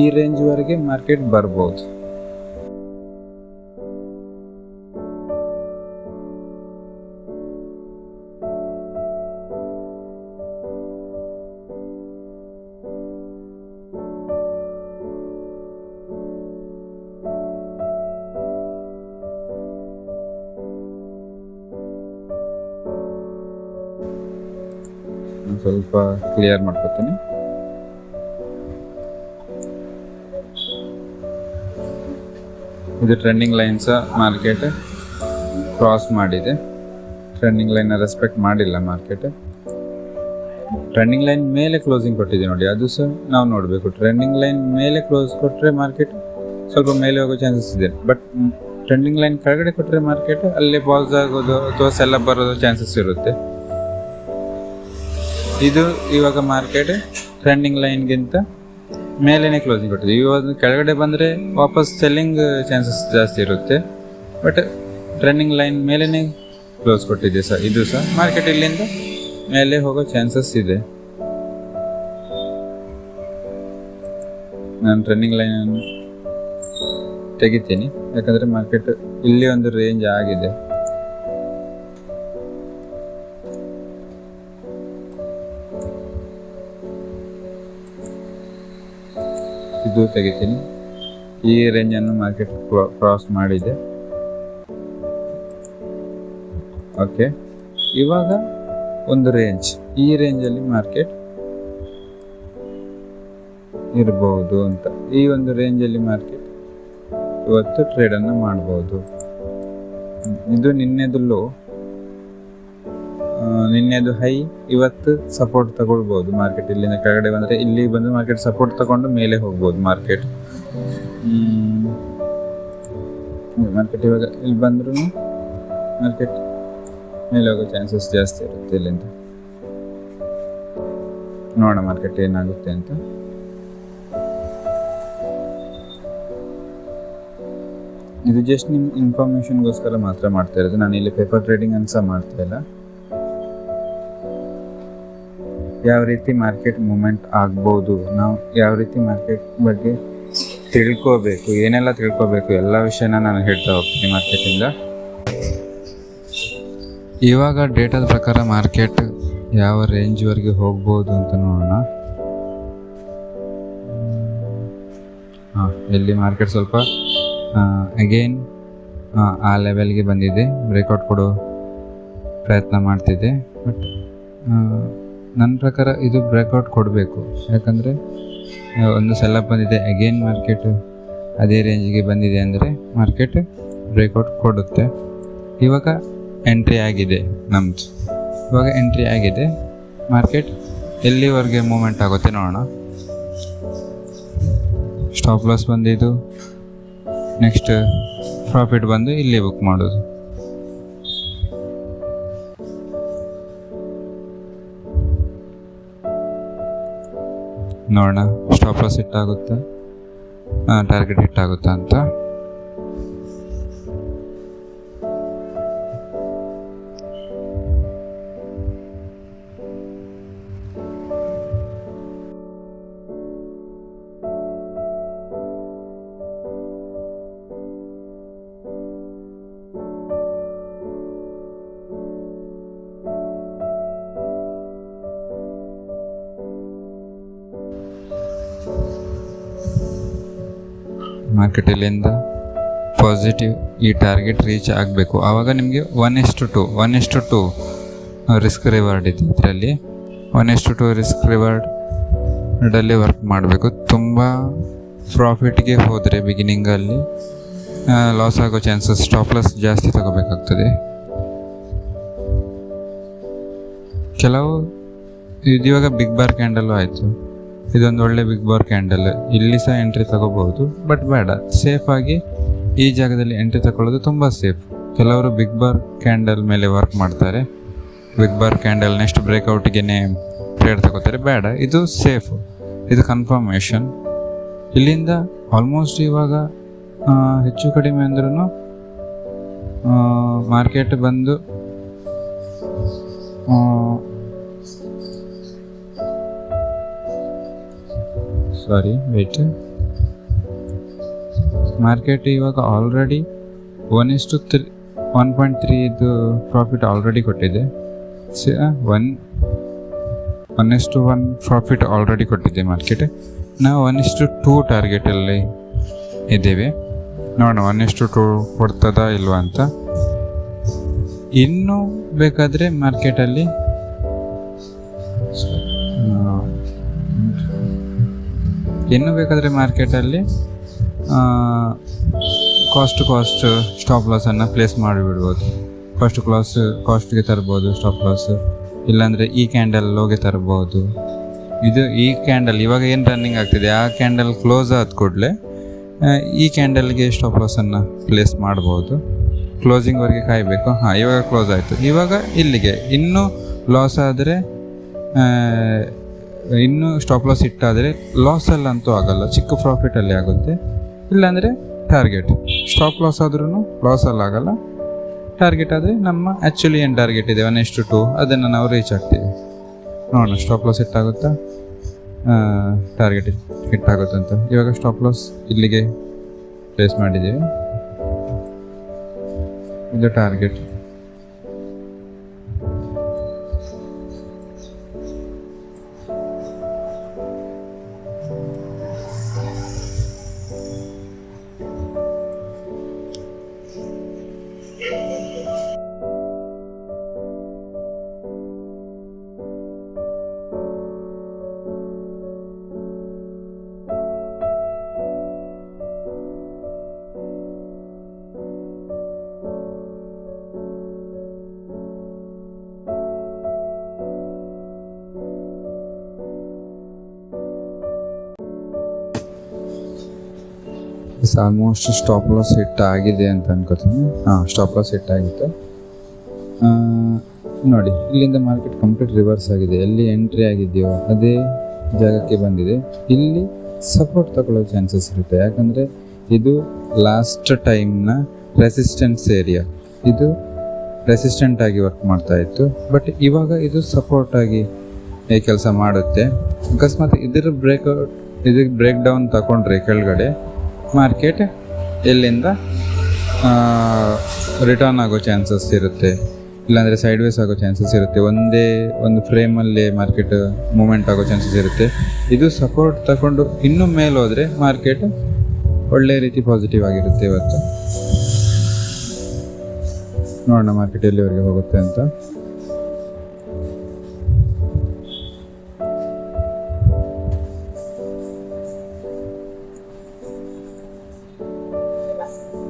ಈ ರೇಂಜ್ವರೆಗೆ ಮಾರ್ಕೆಟ್ ಬರ್ಬೋದು. ಸ್ವಲ್ಪ ಕ್ಲಿಯರ್ ಮಾಡ್ಕೊತೀನಿ. ಇದು ಟ್ರೆಂಡಿಂಗ್ ಲೈನ್ಸ್ ಮಾರ್ಕೆಟ್ ಕ್ರಾಸ್ ಮಾಡಿದೆ, ಟ್ರೆಂಡಿಂಗ್ ಲೈನ್ ರೆಸ್ಪೆಕ್ಟ್ ಮಾಡಿಲ್ಲ ಮಾರ್ಕೆಟ್. ಟ್ರೆಂಡಿಂಗ್ ಲೈನ್ ಮೇಲೆ ಕ್ಲೋಸಿಂಗ್ ಕೊಟ್ಟಿದೆ ನೋಡಿ, ಅದು ಸಹ ನಾವು ನೋಡಬೇಕು. ಟ್ರೆಂಡಿಂಗ್ ಲೈನ್ ಮೇಲೆ ಕ್ಲೋಸ್ ಕೊಟ್ಟರೆ ಮಾರ್ಕೆಟ್ ಸ್ವಲ್ಪ ಮೇಲೆ ಹೋಗೋ ಚಾನ್ಸಸ್ ಇದೆ, ಬಟ್ ಟ್ರೆಂಡಿಂಗ್ ಲೈನ್ ಕೆಳಗಡೆ ಕೊಟ್ಟರೆ ಮಾರ್ಕೆಟ್ ಅಲ್ಲೇ ಪಾಸ್ ಆಗೋದು ಅಥವಾ ಸೆಲ್ಲಪ್ ಬರೋದು ಚಾನ್ಸಸ್ ಇರುತ್ತೆ. ಇದು ಇವಾಗ ಮಾರ್ಕೆಟ್ ಟ್ರೆಂಡಿಂಗ್ ಲೈನ್ಗಿಂತ ಮೇಲೇ ಕ್ಲೋಸಿಂಗ್ ಕೊಟ್ಟಿದೆ. ಇವಾಗ ಕೆಳಗಡೆ ಬಂದರೆ ವಾಪಸ್ ಸೆಲ್ಲಿಂಗ್ ಚಾನ್ಸಸ್ ಜಾಸ್ತಿ ಇರುತ್ತೆ, ಬಟ್ ಟ್ರೆಂಡಿಂಗ್ ಲೈನ್ ಮೇಲೇ ಕ್ಲೋಸ್ ಕೊಟ್ಟಿದೆ ಸರ್. ಇದು ಸಹ ಮಾರ್ಕೆಟ್ ಇಲ್ಲಿಂದ ಮೇಲೆ ಹೋಗೋ ಚಾನ್ಸಸ್ ಇದೆ. ನಾನು ಟ್ರೆಂಡಿಂಗ್ ಲೈನನ್ನು ತೆಗಿತೀನಿ, ಯಾಕಂದರೆ ಮಾರ್ಕೆಟ್ ಇಲ್ಲಿ ಒಂದು ರೇಂಜ್ ಆಗಿದೆ. ಇದು ತೆಗಿತೀನಿ. ಈ ರೇಂಜನ್ನು ಮಾರ್ಕೆಟ್ ಕ್ರಾಸ್ ಮಾಡಿದೆ. ಓಕೆ, ಇವಾಗ ಒಂದು ರೇಂಜ್, ಈ ರೇಂಜಲ್ಲಿ ಮಾರ್ಕೆಟ್ ಇರಬಹುದು ಅಂತ. ಈ ಒಂದು ರೇಂಜಲ್ಲಿ ಮಾರ್ಕೆಟ್ ಇವತ್ತು ಟ್ರೇಡನ್ನು ಮಾಡ್ಬೋದು. ಇದು ನಿನ್ನೆದು ಲೋ, ನಿನ್ನೆದು ಹೈ, ಇವತ್ತು ಸಪೋರ್ಟ್ ತಗೊಳ್ಬೋದು ಮಾರ್ಕೆಟ್. ಇಲ್ಲಿಂದ ಕೆಳಗಡೆ ಬಂದರೆ ಇಲ್ಲಿ ಬಂದು ಮಾರ್ಕೆಟ್ ಸಪೋರ್ಟ್ ತಗೊಂಡು ಮೇಲೆ ಹೋಗ್ಬೋದು ಮಾರ್ಕೆಟ್. ಮಾರ್ಕೆಟ್ ಇವಾಗ ಇಲ್ಲಿ ಬಂದ್ರೂ ಮಾರ್ಕೆಟ್ ಮೇಲೆ ಹೋಗೋ ಚಾನ್ಸಸ್ ಜಾಸ್ತಿ ಇರುತ್ತೆ. ಇಲ್ಲಿಂದ ನೋಡೋಣ ಮಾರ್ಕೆಟ್ ಏನಾಗುತ್ತೆ ಅಂತ. ಇದು ಜಸ್ಟ್ ನಿಮ್ಮ ಇನ್ಫಾರ್ಮೇಷನ್ಗೋಸ್ಕರ ಮಾತ್ರ ಮಾಡ್ತಾ ಇರೋದು, ನಾನು ಇಲ್ಲಿ ಪೇಪರ್ ಟ್ರೇಡಿಂಗ್ ಅನ್ಸ ಮಾಡ್ತಾ ಇಲ್ಲ. ಯಾವ ರೀತಿ ಮಾರ್ಕೆಟ್ ಮೂಮೆಂಟ್ ಆಗ್ಬೋದು, ನಾವು ಯಾವ ರೀತಿ ಮಾರ್ಕೆಟ್ ಬಗ್ಗೆ ತಿಳ್ಕೋಬೇಕು, ಏನೆಲ್ಲ ತಿಳ್ಕೋಬೇಕು, ಎಲ್ಲ ವಿಷಯನ ನಾನು ಹೇಳ್ತಾ ಹೋಗ್ತೀನಿ ಮಾರ್ಕೆಟಿಂದ. ಇವಾಗ ಡೇಟಾದ ಪ್ರಕಾರ ಮಾರ್ಕೆಟ್ ಯಾವ ರೇಂಜ್ವರೆಗೆ ಹೋಗ್ಬೋದು ಅಂತ ನೋಡೋಣ. ಇಲ್ಲಿ ಮಾರ್ಕೆಟ್ ಸ್ವಲ್ಪ ಅಗೇನ್ ಆ ಲೆವೆಲ್ಗೆ ಬಂದಿದೆ, ಬ್ರೇಕ್ಔಟ್ ಕೊಡೋ ಪ್ರಯತ್ನ ಮಾಡ್ತಿದೆ. ಬಟ್ ನನ್ನ ಪ್ರಕಾರ ಇದು ಬ್ರೇಕ್ಔಟ್ ಕೊಡಬೇಕು, ಯಾಕಂದರೆ ಒಂದು ಸೆಲ್ಲಪ್ ಬಂದಿದೆ, ಅಗೇನ್ ಮಾರ್ಕೆಟ್ ಅದೇ ರೇಂಜಿಗೆ ಬಂದಿದೆ ಅಂದರೆ ಮಾರ್ಕೆಟ್ ಬ್ರೇಕ್ಔಟ್ ಕೊಡುತ್ತೆ. ಇವಾಗ ಎಂಟ್ರಿ ಆಗಿದೆ ನಮ್ಮದು, ಇವಾಗ ಎಂಟ್ರಿ ಆಗಿದೆ. ಮಾರ್ಕೆಟ್ ಎಲ್ಲಿವರೆಗೆ ಮೂಮೆಂಟ್ ಆಗುತ್ತೆ ನೋಡೋಣ. ಸ್ಟಾಪ್ ಲಾಸ್ ಬಂದಿದ್ದು, ನೆಕ್ಸ್ಟ್ ಪ್ರಾಫಿಟ್ ಬಂದು ಇಲ್ಲಿ ಬುಕ್ ಮಾಡೋದು. ನೋಡೋಣ ಸ್ಟಾಪ್ ಲಾಸ್ ಹಿಟ್ ಆಗುತ್ತಾ, ಟಾರ್ಗೆಟ್ ಹಿಟ್ ಆಗುತ್ತಾ ಅಂತ. ಮಾರ್ಕೆಟ್ ಇಲ್ಲಿಂದ ಪಾಸಿಟಿವ್ ಈ ಟಾರ್ಗೆಟ್ ರೀಚ್ ಆಗಬೇಕು. ಆವಾಗ ನಿಮಗೆ 1:2 ರಿಸ್ಕ್ ರಿವಾರ್ಡ್ ಇದೆ ಇದರಲ್ಲಿ. 1:2 ರಿಸ್ಕ್ ರಿವಾರ್ಡಲ್ಲಿ ವರ್ಕ್ ಮಾಡಬೇಕು. ತುಂಬ ಪ್ರಾಫಿಟ್ಗೆ ಹೋದರೆ ಬಿಗಿನಿಂಗಲ್ಲಿ ಲಾಸ್ ಆಗೋ ಚಾನ್ಸಸ್, ಸ್ಟಾಪ್ ಲಾಸ್ ಜಾಸ್ತಿ ತಗೋಬೇಕಾಗ್ತದೆ. ಕೆಲವು ಇವಾಗ ಬಿಗ್ ಬಾರ್ ಕ್ಯಾಂಡಲ್ಲು ಆಯಿತು, ಇದೊಂದು ಒಳ್ಳೆ ಬಿಗ್ ಬಾರ್ ಕ್ಯಾಂಡಲ್, ಇಲ್ಲಿ ಸಹ ಎಂಟ್ರಿ ತಗೋಬಹುದು. ಬಟ್ ಬೇಡ, ಸೇಫಾಗಿ ಈ ಜಾಗದಲ್ಲಿ ಎಂಟ್ರಿ ತಗೊಳ್ಳೋದು ತುಂಬ ಸೇಫ್. ಕೆಲವರು ಬಿಗ್ ಬಾರ್ ಕ್ಯಾಂಡಲ್ ಮೇಲೆ ವರ್ಕ್ ಮಾಡ್ತಾರೆ, ಬಿಗ್ ಬಾರ್ ಕ್ಯಾಂಡಲ್ ನೆಕ್ಸ್ಟ್ ಬ್ರೇಕ್ಔಟ್ಗೆ ಟ್ರೇಡ್ ತಗೋತಾರೆ. ಬೇಡ, ಇದು ಸೇಫ್, ಇದು ಕನ್ಫರ್ಮೇಷನ್. ಇಲ್ಲಿಂದ ಆಲ್ಮೋಸ್ಟ್ ಇವಾಗ ಹೆಚ್ಚು ಕಡಿಮೆ ಅಂದ್ರೂ ಮಾರ್ಕೆಟ್ ಬಂದು ಮಾರ್ಕೆಟ್ ಇವಾಗ ಆಲ್ರೆಡಿ 1:3 ಇದು ಪ್ರಾಫಿಟ್ ಆಲ್ರೆಡಿ ಕೊಟ್ಟಿದೆ. 1:1 ಪ್ರಾಫಿಟ್ ಆಲ್ರೆಡಿ ಕೊಟ್ಟಿದೆ ಮಾರ್ಕೆಟ್. ನಾವು 1:2 ಟಾರ್ಗೆಟಲ್ಲಿ ಇದ್ದೇವೆ. ನೋಡೋಣ 1:2 ಕೊಡ್ತದಾ ಇಲ್ವಾ ಅಂತ. ಇನ್ನೂ ಬೇಕಾದರೆ ಮಾರ್ಕೆಟಲ್ಲಿ ಕಾಸ್ಟ್ ಸ್ಟಾಪ್ ಲಾಸನ್ನು ಪ್ಲೇಸ್ ಮಾಡಿಬಿಡ್ಬೋದು. ಕಾಸ್ಟ್ಗೆ ತರ್ಬೋದು ಸ್ಟಾಪ್ ಲಾಸ್, ಇಲ್ಲಾಂದರೆ ಈ ಕ್ಯಾಂಡಲ್ ಲೋಗೆ ತರ್ಬೋದು. ಈ ಕ್ಯಾಂಡಲ್ ಇವಾಗ ಏನು ರನ್ನಿಂಗ್ ಆಗ್ತಿದೆ, ಆ ಕ್ಯಾಂಡಲ್ ಕ್ಲೋಸ್ ಆದ ಕೂಡಲೇ ಈ ಕ್ಯಾಂಡಲ್ಗೆ ಸ್ಟಾಪ್ ಲಾಸನ್ನು ಪ್ಲೇಸ್ ಮಾಡ್ಬೋದು. ಕ್ಲೋಸಿಂಗ್ವರೆಗೆ ಕಾಯಬೇಕು. ಇವಾಗ ಕ್ಲೋಸ್ ಆಯಿತು. ಇವಾಗ ಇಲ್ಲಿಗೆ ಇನ್ನೂ ಲಾಸ್ ಆದರೆ, ಇನ್ನೂ ಸ್ಟಾಪ್ ಲಾಸ್ ಇಟ್ಟಾದರೆ ಲಾಸಲ್ಲಂತೂ ಆಗಲ್ಲ, ಚಿಕ್ಕ ಪ್ರಾಫಿಟಲ್ಲಿ ಆಗುತ್ತೆ. ಇಲ್ಲಾಂದರೆ ಟಾರ್ಗೆಟ್ ಸ್ಟಾಪ್ ಲಾಸ್ ಆದ್ರೂ ಲಾಸಲ್ಲಾಗಲ್ಲ. ಟಾರ್ಗೆಟ್ ಆದರೆ ನಮ್ಮ ಆ್ಯಕ್ಚುಲಿ ಏನು ಟಾರ್ಗೆಟ್ ಇದೆ 1:2 ಅದನ್ನು ನಾವು ರೀಚ್ ಆಗ್ತೀವಿ. ನೋಡೋಣ ಸ್ಟಾಪ್ ಲಾಸ್ ಹಿಟ್ಟಾಗುತ್ತಾ, ಟಾರ್ಗೆಟ್ ಹಿಟ್ಟಾಗುತ್ತಂತ. ಇವಾಗ ಸ್ಟಾಪ್ ಲಾಸ್ ಇಲ್ಲಿಗೆ ಪ್ಲೇಸ್ ಮಾಡಿದ್ದೀವಿ, ಇದು target. Almost stop loss hit ಆಗಿದೆ ಅಂತ ಅನ್ಕೋತೀನಿ. ಸ್ಟಾಪ್ ಲಾಸ್ ಹಿಟ್ ಆಗಿತ್ತು. ನೋಡಿ, ಇಲ್ಲಿಂದ ಮಾರ್ಕೆಟ್ ಕಂಪ್ಲೀಟ್ ರಿವರ್ಸ್ ಆಗಿದೆ. ಎಲ್ಲಿ ಎಂಟ್ರಿ ಆಗಿದೆಯೋ ಅದೇ ಜಾಗಕ್ಕೆ ಬಂದಿದೆ. ಇಲ್ಲಿ ಸಪೋರ್ಟ್ ತಗೊಳ್ಳೋ ಚಾನ್ಸಸ್ ಇರುತ್ತೆ, ಯಾಕಂದರೆ ಇದು ಲಾಸ್ಟ್ ಟೈಮ್ನ ರೆಸಿಸ್ಟೆನ್ಸ್ ಏರಿಯಾ. ಇದು ರೆಸಿಸ್ಟೆಂಟ್ ಆಗಿ ವರ್ಕ್ ಮಾಡ್ತಾ ಇತ್ತು, ಬಟ್ ಇವಾಗ ಇದು ಸಪೋರ್ಟ್ ಆಗಿ ಕೆಲಸ ಮಾಡುತ್ತೆ. ಅಕಸ್ಮಾತ್ ಇದರ ಬ್ರೇಕ್ ಡೌನ್ ತಗೊಂಡ್ರೆ ಕೆಳಗಡೆ ಮಾರ್ಕೆಟ್ ಎಲ್ಲಿಂದ ರಿಟರ್ನ್ ಆಗೋ ಚಾನ್ಸಸ್ ಇರುತ್ತೆ, ಇಲ್ಲಾಂದರೆ ಸೈಡ್ ವೇಸ್ ಆಗೋ ಚಾನ್ಸಸ್ ಇರುತ್ತೆ. ಒಂದೇ ಒಂದು ಫ್ರೇಮಲ್ಲಿ ಮಾರ್ಕೆಟ್ ಮೂಮೆಂಟ್ ಆಗೋ ಚಾನ್ಸಸ್ ಇರುತ್ತೆ. ಇದು ಸಪೋರ್ಟ್ ತಗೊಂಡು ಇನ್ನೂ ಮೇಲೆ ಹೋದರೆ ಮಾರ್ಕೆಟ್ ಒಳ್ಳೆ ರೀತಿ ಪಾಸಿಟಿವ್ ಆಗಿರುತ್ತೆ. ಇವತ್ತು ನೋಡೋಣ ಮಾರ್ಕೆಟ್ ಎಲ್ಲಿವರೆಗೆ ಹೋಗುತ್ತೆ ಅಂತ.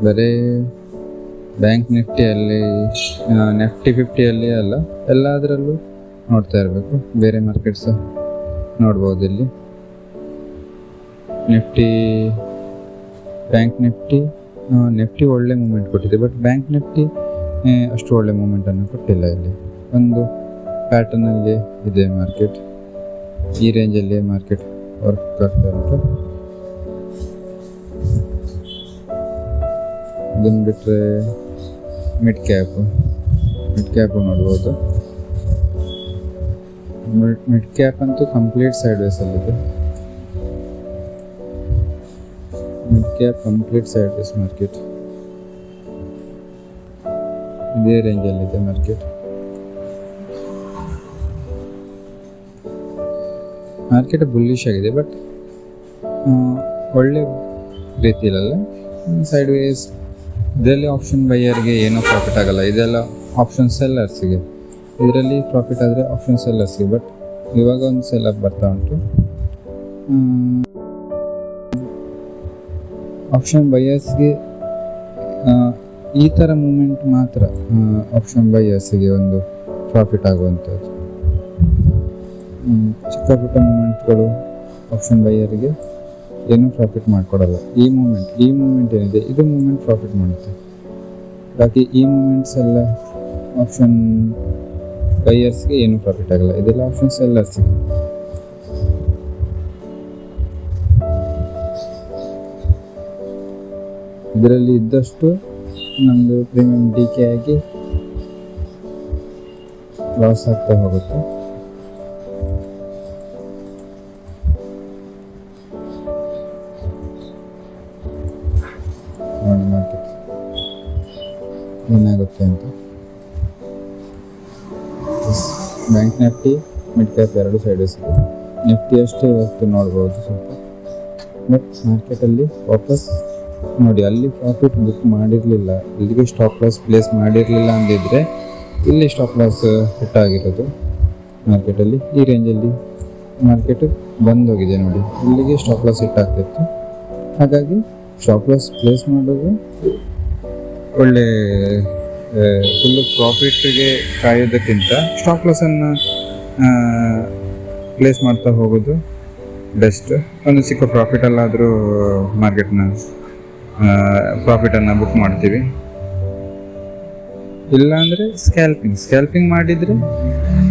ಬರೀ ಬ್ಯಾಂಕ್ ನಿಫ್ಟಿಯಲ್ಲಿ, ನಿಫ್ಟಿ 50ಯಲ್ಲಿ ಅಲ್ಲ, ಎಲ್ಲದರಲ್ಲೂ ನೋಡ್ತಾ ಇರಬೇಕು. ಬೇರೆ ಮಾರ್ಕೆಟ್ಸ್ ನೋಡ್ಬೋದು. ಇಲ್ಲಿ ಬ್ಯಾಂಕ್ ನಿಫ್ಟಿ ಒಳ್ಳೆ ಮೂಮೆಂಟ್ ಕೊಟ್ಟಿದೆ, ಬಟ್ ಬ್ಯಾಂಕ್ ನಿಫ್ಟಿ ಅಷ್ಟು ಒಳ್ಳೆ ಮೂಮೆಂಟನ್ನು ಕೊಟ್ಟಿಲ್ಲ. ಇಲ್ಲಿ ಒಂದು ಪ್ಯಾಟರ್ನಲ್ಲಿ ಇದೆ ಮಾರ್ಕೆಟ್, ಈ ರೇಂಜಲ್ಲಿ ಮಾರ್ಕೆಟ್ ವರ್ಕ್ ಆಗ್ತಾ ಉಂಟು. ಅದನ್ನು ಬಿಟ್ಟರೆ ಮಿಡ್ ಕ್ಯಾಪ್ ನೋಡ್ಬೋದು. ಮಿಡ್ ಕ್ಯಾಪ್ ಅಂತೂ ಕಂಪ್ಲೀಟ್ ಸೈಡ್ ವೇಸಲ್ಲಿದೆ. Mid cap complete sideways market, ಇದೇ ರೇಂಜಲ್ಲಿದೆ ಮಾರ್ಕೆಟ್. ಮಾರ್ಕೆಟ್ ಬುಲ್ಲಿಶ್ ಆಗಿದೆ, ಬಟ್ ಒಳ್ಳೆ ರೀತಿಯಲ್ಲ ಸೈಡ್ ವೇಸ್. ಇದರಲ್ಲಿ ಆಪ್ಷನ್ ಬೈಯರ್ಗೆ ಏನೂ ಪ್ರಾಫಿಟ್ ಆಗಲ್ಲ, ಇದೆಲ್ಲ ಆಪ್ಷನ್ ಸೆಲ್ಲರ್ಸಿಗೆ. ಇದರಲ್ಲಿ ಪ್ರಾಫಿಟ್ ಆದರೆ ಆಪ್ಷನ್ ಸೆಲ್ಲರ್ಸ್ಗೆ. ಬಟ್ ಇವಾಗ ಒಂದು ಸೆಲ್ಲರ್ ಬರ್ತಾ ಉಂಟು. ಆಪ್ಷನ್ ಬೈಯರ್ಸ್ಗೆ ಈ ಥರ ಮೂಮೆಂಟ್ ಮಾತ್ರ ಆಪ್ಷನ್ ಬೈಯರ್ಸಿಗೆ ಒಂದು ಪ್ರಾಫಿಟ್ ಆಗುವಂಥದ್ದು. ಚಿಕ್ಕ ಪುಟ್ಟ ಮೂಮೆಂಟ್ಗಳು ಆಪ್ಷನ್ ಬೈಯರ್ಗೆ ಏನೂ ಪ್ರಾಫಿಟ್ ಮಾಡಿಕೊಡಲ್ಲ. ಈ ಮೂಮೆಂಟ್ ಏನಿದೆ ಇದು ಮೂಮೆಂಟ್ ಪ್ರಾಫಿಟ್ ಮಾಡುತ್ತೆ. ಬಾಕಿ ಈ ಮೂಮೆಂಟ್ಸ್ ಎಲ್ಲ ಆಪ್ಷನ್ ಬೈಯರ್ಸ್ಗೆ ಏನೂ ಪ್ರಾಫಿಟ್ ಆಗಲ್ಲ. ಇದೆಲ್ಲ ಆಪ್ಷನ್ ಸೆಲ್ಲರ್ಸ್ಗೆ. ಇದರಲ್ಲಿ ಇದ್ದಷ್ಟು ನಮ್ಮದು ಪ್ರೀಮಿಯಂ ಡಿಕೆ ಆಗಿ ಲಾಸ್ ಆಗ್ತಾ ಹೋಗುತ್ತೆ. ನೋಡಿ ಮಾರ್ಕೆಟ್ ಏನಾಗುತ್ತೆ ಅಂತ. ಬ್ಯಾಂಕ್ ನಿಫ್ಟಿ ಮಿಡ್ ಕ್ಯಾಪ್ ಎರಡು ಸೈಡ್ ಇದೆ. ನಿಫ್ಟಿ ಅಷ್ಟೇ ಇವತ್ತು ನೋಡ್ಬೋದು ಸ್ವಲ್ಪ. ಬಟ್ ಮಾರ್ಕೆಟಲ್ಲಿ ವಾಪಸ್ ನೋಡಿ, ಅಲ್ಲಿ ಪ್ರಾಫಿಟ್ ಬುಕ್ ಮಾಡಿರಲಿಲ್ಲ, ಇಲ್ಲಿಗೆ ಸ್ಟಾಪ್ ಲಾಸ್ ಪ್ಲೇಸ್ ಮಾಡಿರಲಿಲ್ಲ ಅಂದಿದ್ರೆ ಇಲ್ಲಿ ಸ್ಟಾಪ್ ಲಾಸ್ ಹಿಟ್ ಆಗಿರೋದು. ಮಾರ್ಕೆಟಲ್ಲಿ ಈ ರೇಂಜಲ್ಲಿ ಮಾರ್ಕೆಟ್ ಬಂದೋಗಿದೆ ನೋಡಿ, ಇಲ್ಲಿಗೆ ಸ್ಟಾಪ್ ಲಾಸ್ ಹಿಟ್ ಆಗ್ತಿತ್ತು. ಹಾಗಾಗಿ ಸ್ಟಾಪ್ ಲಾಸ್ ಪ್ಲೇಸ್ ಮಾಡೋದು ಒಳ್ಳೆ ಫುಲ್ಲು ಪ್ರಾಫಿಟ್ಗೆ ಕಾಯೋದಕ್ಕಿಂತ ಸ್ಟಾಪ್ ಲಾಸನ್ನು ಪ್ಲೇಸ್ ಮಾಡ್ತಾ ಹೋಗೋದು ಬೆಸ್ಟ್. ಒಂದು ಚಿಕ್ಕ ಪ್ರಾಫಿಟಲ್ಲಾದರೂ ಮಾರ್ಕೆಟ್ನ ಪ್ರಾಫಿಟನ್ನು ಬುಕ್ ಮಾಡ್ತೀವಿ. ಇಲ್ಲಾಂದರೆ ಸ್ಕ್ಯಾಲ್ಪಿಂಗ್ ಮಾಡಿದರೆ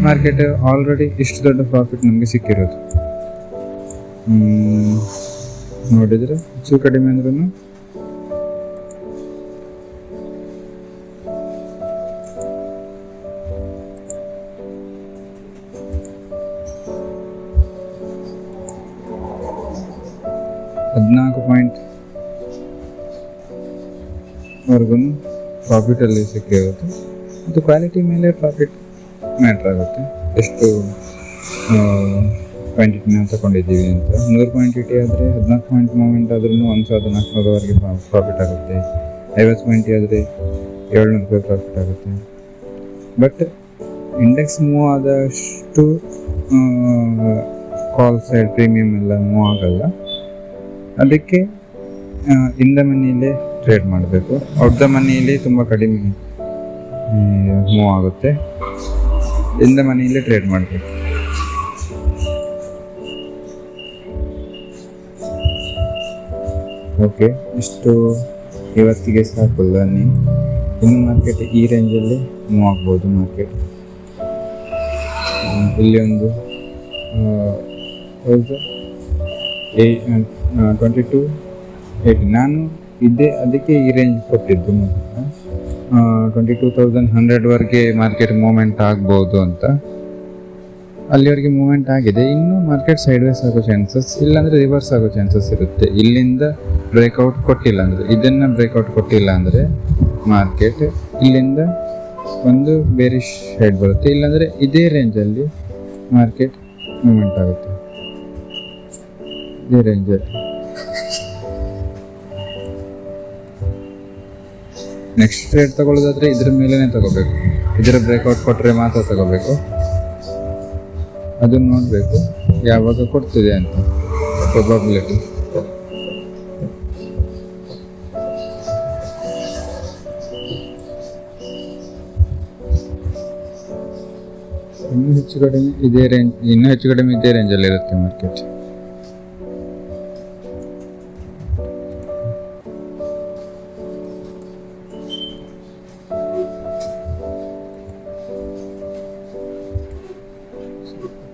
ಮಾರ್ಕೆಟ್ ಆಲ್ರೆಡಿ ಇಷ್ಟು ದೊಡ್ಡ ಪ್ರಾಫಿಟ್ ನಮಗೆ ಸಿಕ್ಕಿರೋದು. ನೋಡಿದರೆ ಹೆಚ್ಚು ಕಡಿಮೆ ಅಂದ್ರೂ $14 ವರ್ಗು ಪ್ರಾಫಿಟಲ್ಲಿ ಸಿಕ್ಕಿರುತ್ತೆ. ಮತ್ತು ಕ್ವಾಲಿಟಿ ಮೇಲೆ ಪ್ರಾಫಿಟ್ ಮ್ಯಾಟ್ರ್ ಆಗುತ್ತೆ. ಎಷ್ಟು ಕ್ವಾಂಟಿಟಿನ ತಗೊಂಡಿದ್ದೀವಿ ಅಂತ. 100 ಕ್ವಾಂಟಿಟಿ ಆದರೆ 14 ಪಾಯಿಂಟ್ ಮೂಮೆಂಟ್ ಆದ್ರೂ 1400ವರೆಗೆ ಪ್ರಾಫಿಟ್ ಆಗುತ್ತೆ. 50 ಕ್ವಾಂಟಿ ಆದರೆ $700 ಪ್ರಾಫಿಟ್ ಆಗುತ್ತೆ. ಬಟ್ ಇಂಡೆಕ್ಸ್ ಮೂವ್ ಆದಷ್ಟು ಕಾಲ್ ಸೈಡ್ ಪ್ರೀಮಿಯಮ್ ಎಲ್ಲ ಮೂವ್ ಆಗಲ್ಲ. ಅದಕ್ಕೆ ಇನ್ ದ ಮನಿಯಲ್ಲೇ ಟ್ರೇಡ್ ಮಾಡಬೇಕು. ಔಟ್ ದ ಮನಿಯಲ್ಲಿ ತುಂಬ ಕಡಿಮೆ ಮೂವ್ ಆಗುತ್ತೆ. ಇನ್ ದ ಮನಿಯಲ್ಲೇ ಟ್ರೇಡ್ ಮಾಡಬೇಕು. ಓಕೆ, ಇಷ್ಟು ಇವತ್ತಿಗೆ ಸಾಕಲ್ಲ. ಇನ್ನು ಮಾರ್ಕೆಟ್ ಈ ರೇಂಜಲ್ಲಿ ಮೂವ್ ಆಗ್ಬೋದು. ಮಾರ್ಕೆಟ್ ಇಲ್ಲಿ ಒಂದು 2280 ನಾನು ಅದಕ್ಕೆ ಈ ರೇಂಜ್ ಕೊಟ್ಟಿದ್ದು. ಮೊದಲು 22,100ವರೆಗೆ ಮಾರ್ಕೆಟ್ ಮೂವ್ಮೆಂಟ್ ಆಗ್ಬೋದು ಅಂತ. ಅಲ್ಲಿವರೆಗೆ ಮೂವ್ಮೆಂಟ್ ಆಗಿದೆ. ಇನ್ನು ಮಾರ್ಕೆಟ್ ಸೈಡ್ ವೇಸ್ ಆಗೋ ಚಾನ್ಸಸ್, ಇಲ್ಲಾಂದರೆ ರಿವರ್ಸ್ ಆಗೋ ಚಾನ್ಸಸ್ ಇರುತ್ತೆ. ಇಲ್ಲಿಂದ ಬ್ರೇಕ್ಔಟ್ ಕೊಟ್ಟಿಲ್ಲ ಅಂದರೆ, ಇದನ್ನು ಬ್ರೇಕ್ಔಟ್ ಕೊಟ್ಟಿಲ್ಲ ಅಂದರೆ ಮಾರ್ಕೆಟ್ ಇಲ್ಲಿಂದ ಒಂದು ಬೇರಿಶ್ ಸೈಡ್ ಬರುತ್ತೆ. ಇಲ್ಲಾಂದರೆ ಇದೇ ರೇಂಜಲ್ಲಿ ಮಾರ್ಕೆಟ್ ಮೂವ್ಮೆಂಟ್ ಆಗುತ್ತೆ. ಇದೇ ರೇಂಜಲ್ಲಿ ನೆಕ್ಸ್ಟ್ ಟ್ರೇಡ್ ತಗೊಳ್ಳೋದಾದ್ರೆ ಇದ್ರ ಮೇಲೇ ತಗೋಬೇಕು. ಇದರ ಬ್ರೇಕ್ಔಟ್ ಕೊಟ್ಟರೆ ಮಾತ್ರ ತಗೋಬೇಕು. ಅದನ್ನು ನೋಡಬೇಕು ಯಾವಾಗ ಕೊಡ್ತಿದೆ ಅಂತ ಪ್ರೊಬಬಿಲಿಟಿ. ಇನ್ನೂ ಹೆಚ್ಚು ಕಡಿಮೆ ಇದೇ ರೇಂಜಲ್ಲಿ ಇರುತ್ತೆ ಮಾರ್ಕೆಟ್.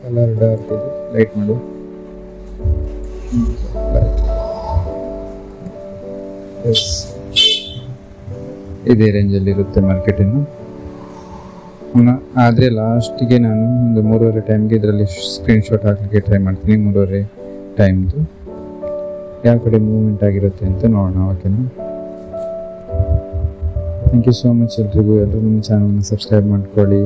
ಕಲರ್ ಡಾರ್ಕ್ ಇದೆ, ಲೈಟ್ ಮಾಡು. ಇದೇ ರೇಂಜಲ್ಲಿ ಇರುತ್ತೆ ಮಾರ್ಕೆಟ್. ಇನ್ನು ಆದರೆ ಲಾಸ್ಟಿಗೆ ನಾನು ಒಂದು 3:30 ಟೈಮ್ಗೆ ಇದರಲ್ಲಿ ಸ್ಕ್ರೀನ್ಶಾಟ್ ಹಾಕಲಿಕ್ಕೆ ಟ್ರೈ ಮಾಡ್ತೀನಿ. 3:30 ಟೈಮ್ದು ಯಾವ ಕಡೆ ಮೂವ್ಮೆಂಟ್ ಆಗಿರುತ್ತೆ ಅಂತ ನೋಡೋಣ. ಓಕೆನಾ? ಥ್ಯಾಂಕ್ ಯು ಸೋ ಮಚ್ ಎಲ್ಲರಿಗೂ. ಎಲ್ಲರೂ ನಮ್ಮ ಚಾನಲ್ನ ಸಬ್ಸ್ಕ್ರೈಬ್ ಮಾಡ್ಕೊಳ್ಳಿ.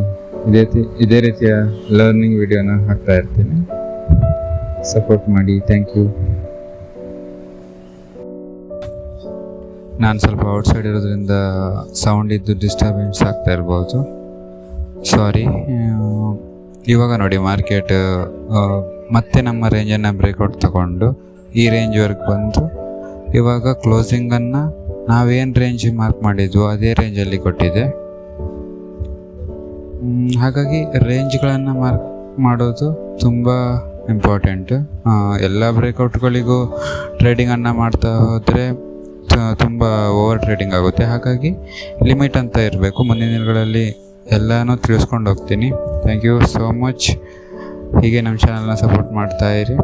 ಇದೇ ರೀತಿಯ ಲರ್ನಿಂಗ್ ವಿಡಿಯೋನ ಹಾಕ್ತಾ ಇರ್ತೀನಿ. ಸಪೋರ್ಟ್ ಮಾಡಿ. Thank you. ನಾನು ಸ್ವಲ್ಪ ಔಟ್ಸೈಡ್ ಇರೋದ್ರಿಂದ ಸೌಂಡ್ ಇದ್ದು ಡಿಸ್ಟರ್ಬೆನ್ಸ್ ಆಗ್ತಾ ಇರ್ಬೋದು, ಸಾರಿ. ಇವಾಗ ನೋಡಿ ಮಾರ್ಕೆಟ್ ಮತ್ತೆ ನಮ್ಮ ರೇಂಜನ್ನು ಬ್ರೇಕ್ಔಟ್ ತಗೊಂಡು ಈ ರೇಂಜ್ವರೆಗೆ ಬಂದು ಇವಾಗ ಕ್ಲೋಸಿಂಗನ್ನು ನಾವೇನು ರೇಂಜ್ ಮಾರ್ಕ್ ಮಾಡಿದ್ವು ಅದೇ ರೇಂಜಲ್ಲಿ ಕೊಟ್ಟಿದೆ. ಹಾಗಾಗಿ ರೇಂಜ್ಗಳನ್ನು ಮಾರ್ಕ್ ಮಾಡೋದು ತುಂಬ ಇಂಪಾರ್ಟೆಂಟ್. ಎಲ್ಲ ಬ್ರೇಕ್ಔಟ್ಗಳಿಗೂ ಟ್ರೇಡಿಂಗನ್ನು ಮಾಡ್ತಾ ಹೋದರೆ ತುಂಬ ಓವರ್ ಟ್ರೇಡಿಂಗ್ ಆಗುತ್ತೆ. ಹಾಗಾಗಿ ಲಿಮಿಟ್ ಅಂತ ಇರಬೇಕು. ಮುಂದಿನ ದಿನಗಳಲ್ಲಿ ಎಲ್ಲನೂ ತಿಳಿಸ್ಕೊಂಡು ಹೋಗ್ತೀನಿ. Thank you so much. ಹೀಗೆ ನಮ್ಮ ಚಾನಲ್ನ ಸಪೋರ್ಟ್ ಮಾಡ್ತಾಯಿರಿ.